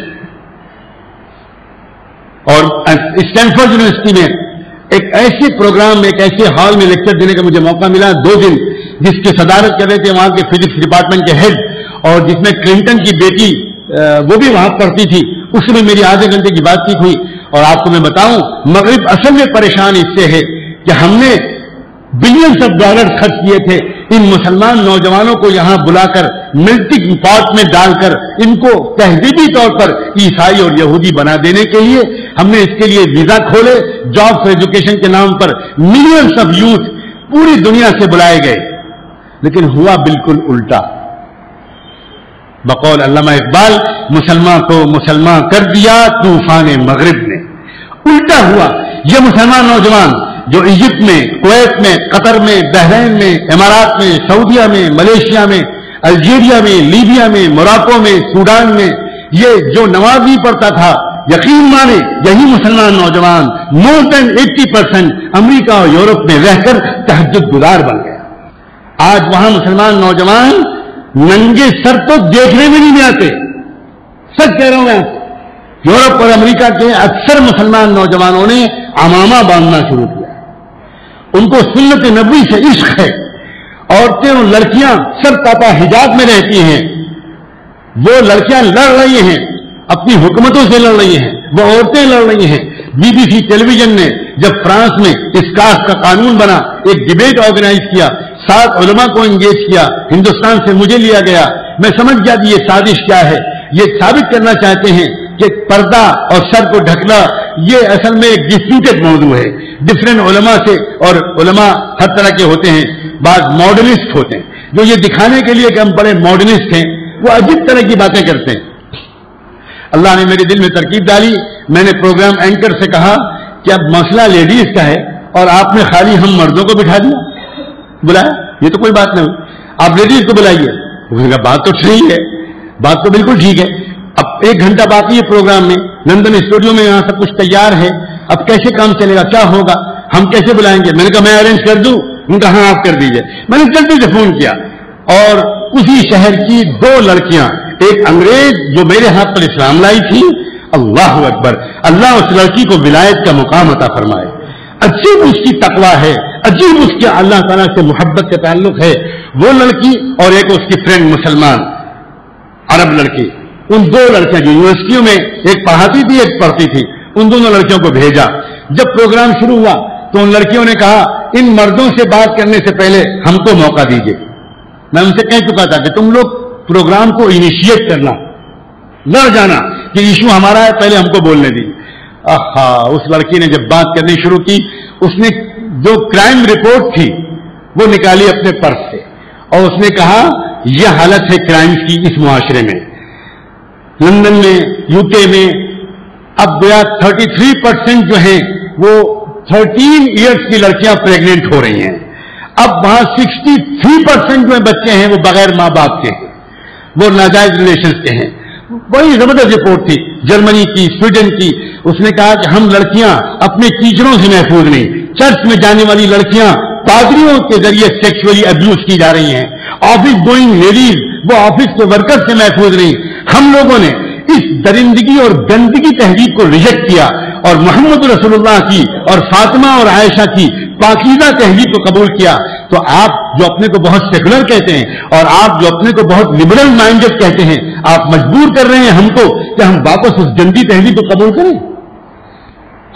اور اسٹینفورڈ یونیورسٹی میں ایک ایسے پروگرام میں, ایک ایسے ہال میں لیکچر دینے کا مجھے موقع ملا 2 دن, جس کی صدارت کر رہے تھے وہاں کے فزکس ڈپارٹمنٹ کے ہیڈ, اور جس میں کلنٹن کی بیٹی وہ بھی وہاں پڑھتی تھی. اس میں میری آدھے گھنٹے کی بات چیت ہوئی. اور آپ کو میں بتاؤں مغرب اصل میں پریشان اس سے ہے کہ ہم نے بلینس آف ڈالر خرچ کیے تھے ان مسلمان نوجوانوں کو یہاں بلا کر ملٹنگ پاٹ میں ڈال کر ان کو تہذیبی طور پر عیسائی اور یہودی بنا دینے کے لیے. ہم نے اس کے لیے ویزا کھولے, جاب فار ایجوکیشن کے نام پر ملینس آف یوتھ پوری دنیا سے بلائے گئے. لیکن ہوا بالکل الٹا. بقول علامہ اقبال، مسلمان کو مسلمان کر دیا طوفان مغرب نے. الٹا ہوا. یہ مسلمان نوجوان جو ایجپٹ میں، کویت میں، قطر میں، بحرین میں، امارات میں، سعودیہ میں، ملیشیا میں، الجیریا میں، لیبیا میں، موراکو میں، سوڈان میں یہ جو نمازی پڑھتا تھا، یقین مانے یہی مسلمان نوجوان مور دین 80% امریکہ اور یورپ میں رہ کر تہجد گزار بن گیا. آج وہاں مسلمان نوجوان ننگے سر تو دیکھنے میں نہیں آتے. سچ کہہ رہا ہوں میں. یورپ اور امریکہ کے اکثر مسلمان نوجوانوں نے عمامہ باندھنا شروع کیا. ان کو سنت نبوی سے عشق ہے. عورتیں اور لڑکیاں سر تاپا حجاب میں رہتی ہیں. وہ لڑکیاں لڑ رہی ہیں، اپنی حکومتوں سے لڑ رہی ہیں، وہ عورتیں لڑ رہی ہیں. BBC ٹیلی ویژن نے جب فرانس میں اسکاس کا قانون بنا، ایک ڈبیٹ آرگنائز کیا، 7 علماء کو انگیج کیا، ہندوستان سے مجھے لیا گیا. میں سمجھ گیا کہ یہ سازش کیا ہے. یہ ثابت کرنا چاہتے ہیں کہ پردہ اور سر کو ڈھکنا یہ اصل میں ایک ڈسپیوٹڈ موضوع ہے. ڈفرینٹ علماء سے، اور علماء ہر طرح کے ہوتے ہیں. بعض ماڈرنسٹ ہوتے ہیں جو یہ دکھانے کے لیے کہ ہم بڑے ماڈرنسٹ ہیں، وہ عجیب طرح کی باتیں کرتے ہیں. اللہ نے میرے دل میں ترکیب ڈالی. میں نے پروگرام اینکر سے کہا کہ اب مسئلہ لیڈیز کا ہے اور آپ نے خالی ہم مردوں کو بٹھا دیا، بلایا. یہ تو کوئی بات نہیں ہوئی، آپ لیڈیز کو بلائیے. اس نے کہا بات تو ٹھیک ہے، بات تو بالکل ٹھیک ہے. اب 1 گھنٹہ باقی ہے پروگرام میں، لندن اسٹوڈیو میں یہاں سب کچھ تیار ہے. اب کیسے کام چلے گا، کیا ہوگا، ہم کیسے بلائیں گے؟ میں نے کہا میں ارینج کر دوں. ان کا ہاں آپ کر دیجئے. میں نے جلدی سے فون کیا اور اسی شہر کی 2 لڑکیاں، ایک انگریز جو میرے ہاتھ پر اسلام لائی تھی، اللہ اکبر، اللہ اس لڑکی کو ولایت کا مقام عطا فرمائے. عجیب اس کی تقویٰ ہے، عجیب اس کے اللہ تعالیٰ سے محبت کا تعلق ہے. وہ لڑکی اور ایک اس کی فرینڈ مسلمان عرب لڑکی، ان 2 لڑکیاں جو یونیورسٹیوں میں ایک پڑھاتی تھی ایک پڑھتی تھی، ان دونوں لڑکیوں کو بھیجا. جب پروگرام شروع ہوا تو ان لڑکیوں نے کہا ان مردوں سے بات کرنے سے پہلے ہم کو موقع دیجیے. میں ان سے کہہ چکا تھا کہ تم لوگ پروگرام کو انیشیٹ کرنا، لڑ جانا کہ ایشو ہمارا ہے، پہلے ہم کو بولنے دی. اس لڑکی نے جب بات کرنی شروع کی، اس نے جو کرائم رپورٹ تھی وہ نکالی اپنے پرس سے اور اس نے کہا یہ حالت ہے کرائمز کی اس معاشرے میں. لندن میں، UK میں اب گویا 33% جو ہیں وہ 13 ایئرس کی لڑکیاں پریگننٹ ہو رہی ہیں. اب وہاں 63% جو بچے ہیں وہ بغیر ماں باپ کے ہیں، وہ ناجائز ریلیشنز کے ہیں. بڑی زبردست رپورٹ تھی جرمنی کی، سویڈن کی. اس نے کہا کہ ہم لڑکیاں اپنے ٹیچروں سے محفوظ نہیں، چرچ میں جانے والی لڑکیاں پادریوں کے ذریعے سیکسولی ابیوز کی جا رہی ہیں. آفس گوئنگ لیڈیز وہ آفس کے ورکر سے محفوظ نہیں. ہم لوگوں نے اس درندگی اور گندگی تہذیب کو ریجیکٹ کیا اور محمد رسول اللہ کی اور فاطمہ اور عائشہ کی پاکیزہ تہذیب کو قبول کیا. تو آپ جو اپنے کو بہت سیکولر کہتے ہیں اور آپ جو اپنے کو بہت لبرل مائنڈڈ کہتے ہیں، آپ مجبور کر رہے ہیں ہم کو کہ ہم واپس اس گندی تہذیب کو قبول کریں.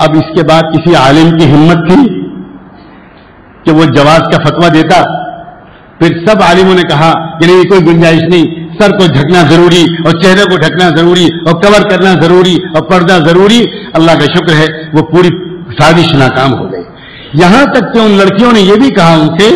اب اس کے بعد کسی عالم کی ہمت تھی کہ وہ جواز کا فتویٰ دیتا؟ پھر سب عالموں نے کہا کہ نہیں، کوئی گنجائش نہیں، سر کو ڈھکنا ضروری اور چہرے کو ڈھکنا ضروری اور کور کرنا ضروری اور پردہ ضروری. اللہ کا شکر ہے وہ پوری سازش ناکام ہو گئی. یہاں تک کہ ان لڑکیوں نے یہ بھی کہا ان سے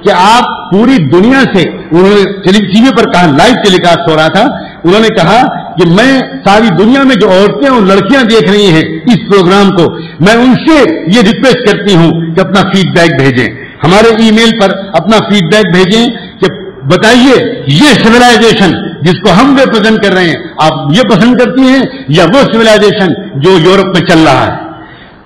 کہ آپ پوری دنیا سے، انہوں نے ٹی وی پر کہا، لائیو ٹیلی کاسٹ ہو رہا تھا، انہوں نے کہا کہ میں ساری دنیا میں جو عورتیں اور لڑکیاں دیکھ رہی ہیں اس پروگرام کو، میں ان سے یہ ریکویسٹ کرتی ہوں کہ اپنا فیڈ بیک بھیجیں، ہمارے ای میل پر اپنا فیڈ بیک بھیجیں کہ بتائیے یہ سویلائزیشن جس کو ہم ریپرزینٹ کر رہے ہیں آپ یہ پسند کرتی ہیں یا وہ سویلائزیشن جو یورپ میں چل رہا ہے.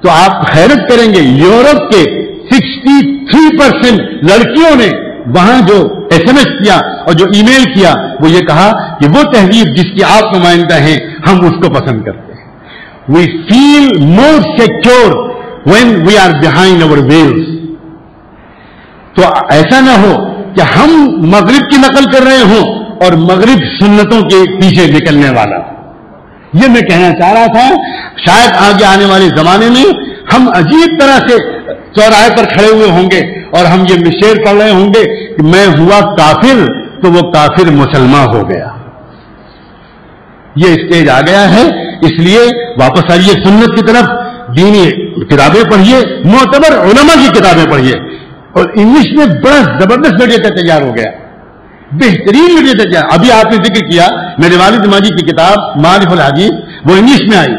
تو آپ حیرت کریں گے، یورپ کے 63% لڑکیوں نے وہاں جو SMS کیا اور جو ای میل کیا وہ یہ کہا کہ وہ تہذیب جس کی آپ نمائندہ ہیں ہم اس کو پسند کرتے ہیں. We feel more secure when we are behind our wheels. تو ایسا نہ ہو کہ ہم مغرب کی نقل کر رہے ہوں اور مغرب سنتوں کے پیچھے نکلنے والا. یہ میں کہنا چاہ رہا تھا. شاید آگے آنے والے زمانے میں ہم عجیب طرح سے چوراہے پر کھڑے ہوئے ہوں گے اور ہم یہ شعر پڑھ رہے ہوں گے کہ میں ہوا کافر تو وہ کافر مسلمان ہو گیا. یہ اسٹیج آ گیا ہے. اس لیے واپس آئیے سنت کی طرف، دینی کتابیں پڑھیے، معتبر علماء کی کتابیں پڑھیے. اور انگلش میں بڑا زبردست میڈیٹر تیار ہو گیا, بہترین میڈیٹر تیار. ابھی آپ نے ذکر کیا میرے والد ماجی کی کتاب معارف الحدیث, وہ انگلش میں آئی.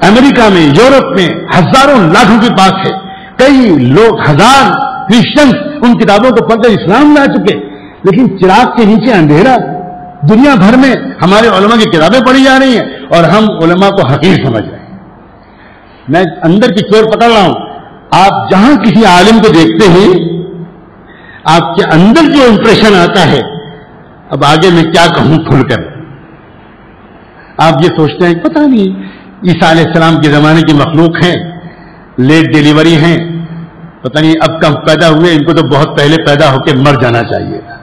امریکہ میں, یورپ میں ہزاروں لاکھوں کے پاس ہے. کئی لوگ, ہزار کرسچنس ان کتابوں کو پڑھ کر اسلام لا چکے, لیکن چراغ کے نیچے اندھیرا. دنیا بھر میں ہمارے علماء کی کتابیں پڑھی جا رہی ہیں اور ہم علماء کو حقیر سمجھ رہے ہیں. میں اندر کی چور پکڑ رہا ہوں. آپ جہاں کسی عالم کو دیکھتے ہیں آپ کے اندر جو امپریشن آتا ہے, اب آگے میں کیا کہوں کھل کر, آپ یہ سوچتے ہیں پتہ نہیں عیسیٰ علیہ السلام کے زمانے کی مخلوق ہیں, لیٹ ڈیلیوری ہیں, پتہ نہیں اب کم پیدا ہوئے, ان کو تو بہت پہلے پیدا ہو کے مر جانا چاہیے تھا.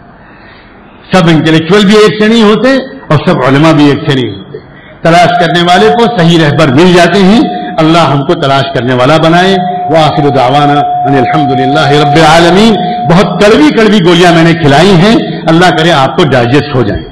سب انٹلیکچوئل بھی ایک سے نہیں ہوتے اور سب علماء بھی ایک سے نہیں ہوتے. تلاش کرنے والے کو صحیح رہبر مل جاتے ہیں. اللہ ہم کو تلاش کرنے والا بنائے. وآخر دعوانا ان الحمدللہ رب العالمین. بہت کڑوی کڑوی گولیاں میں نے کھلائی ہیں, اللہ کرے آپ کو ڈائجسٹ ہو جائیں.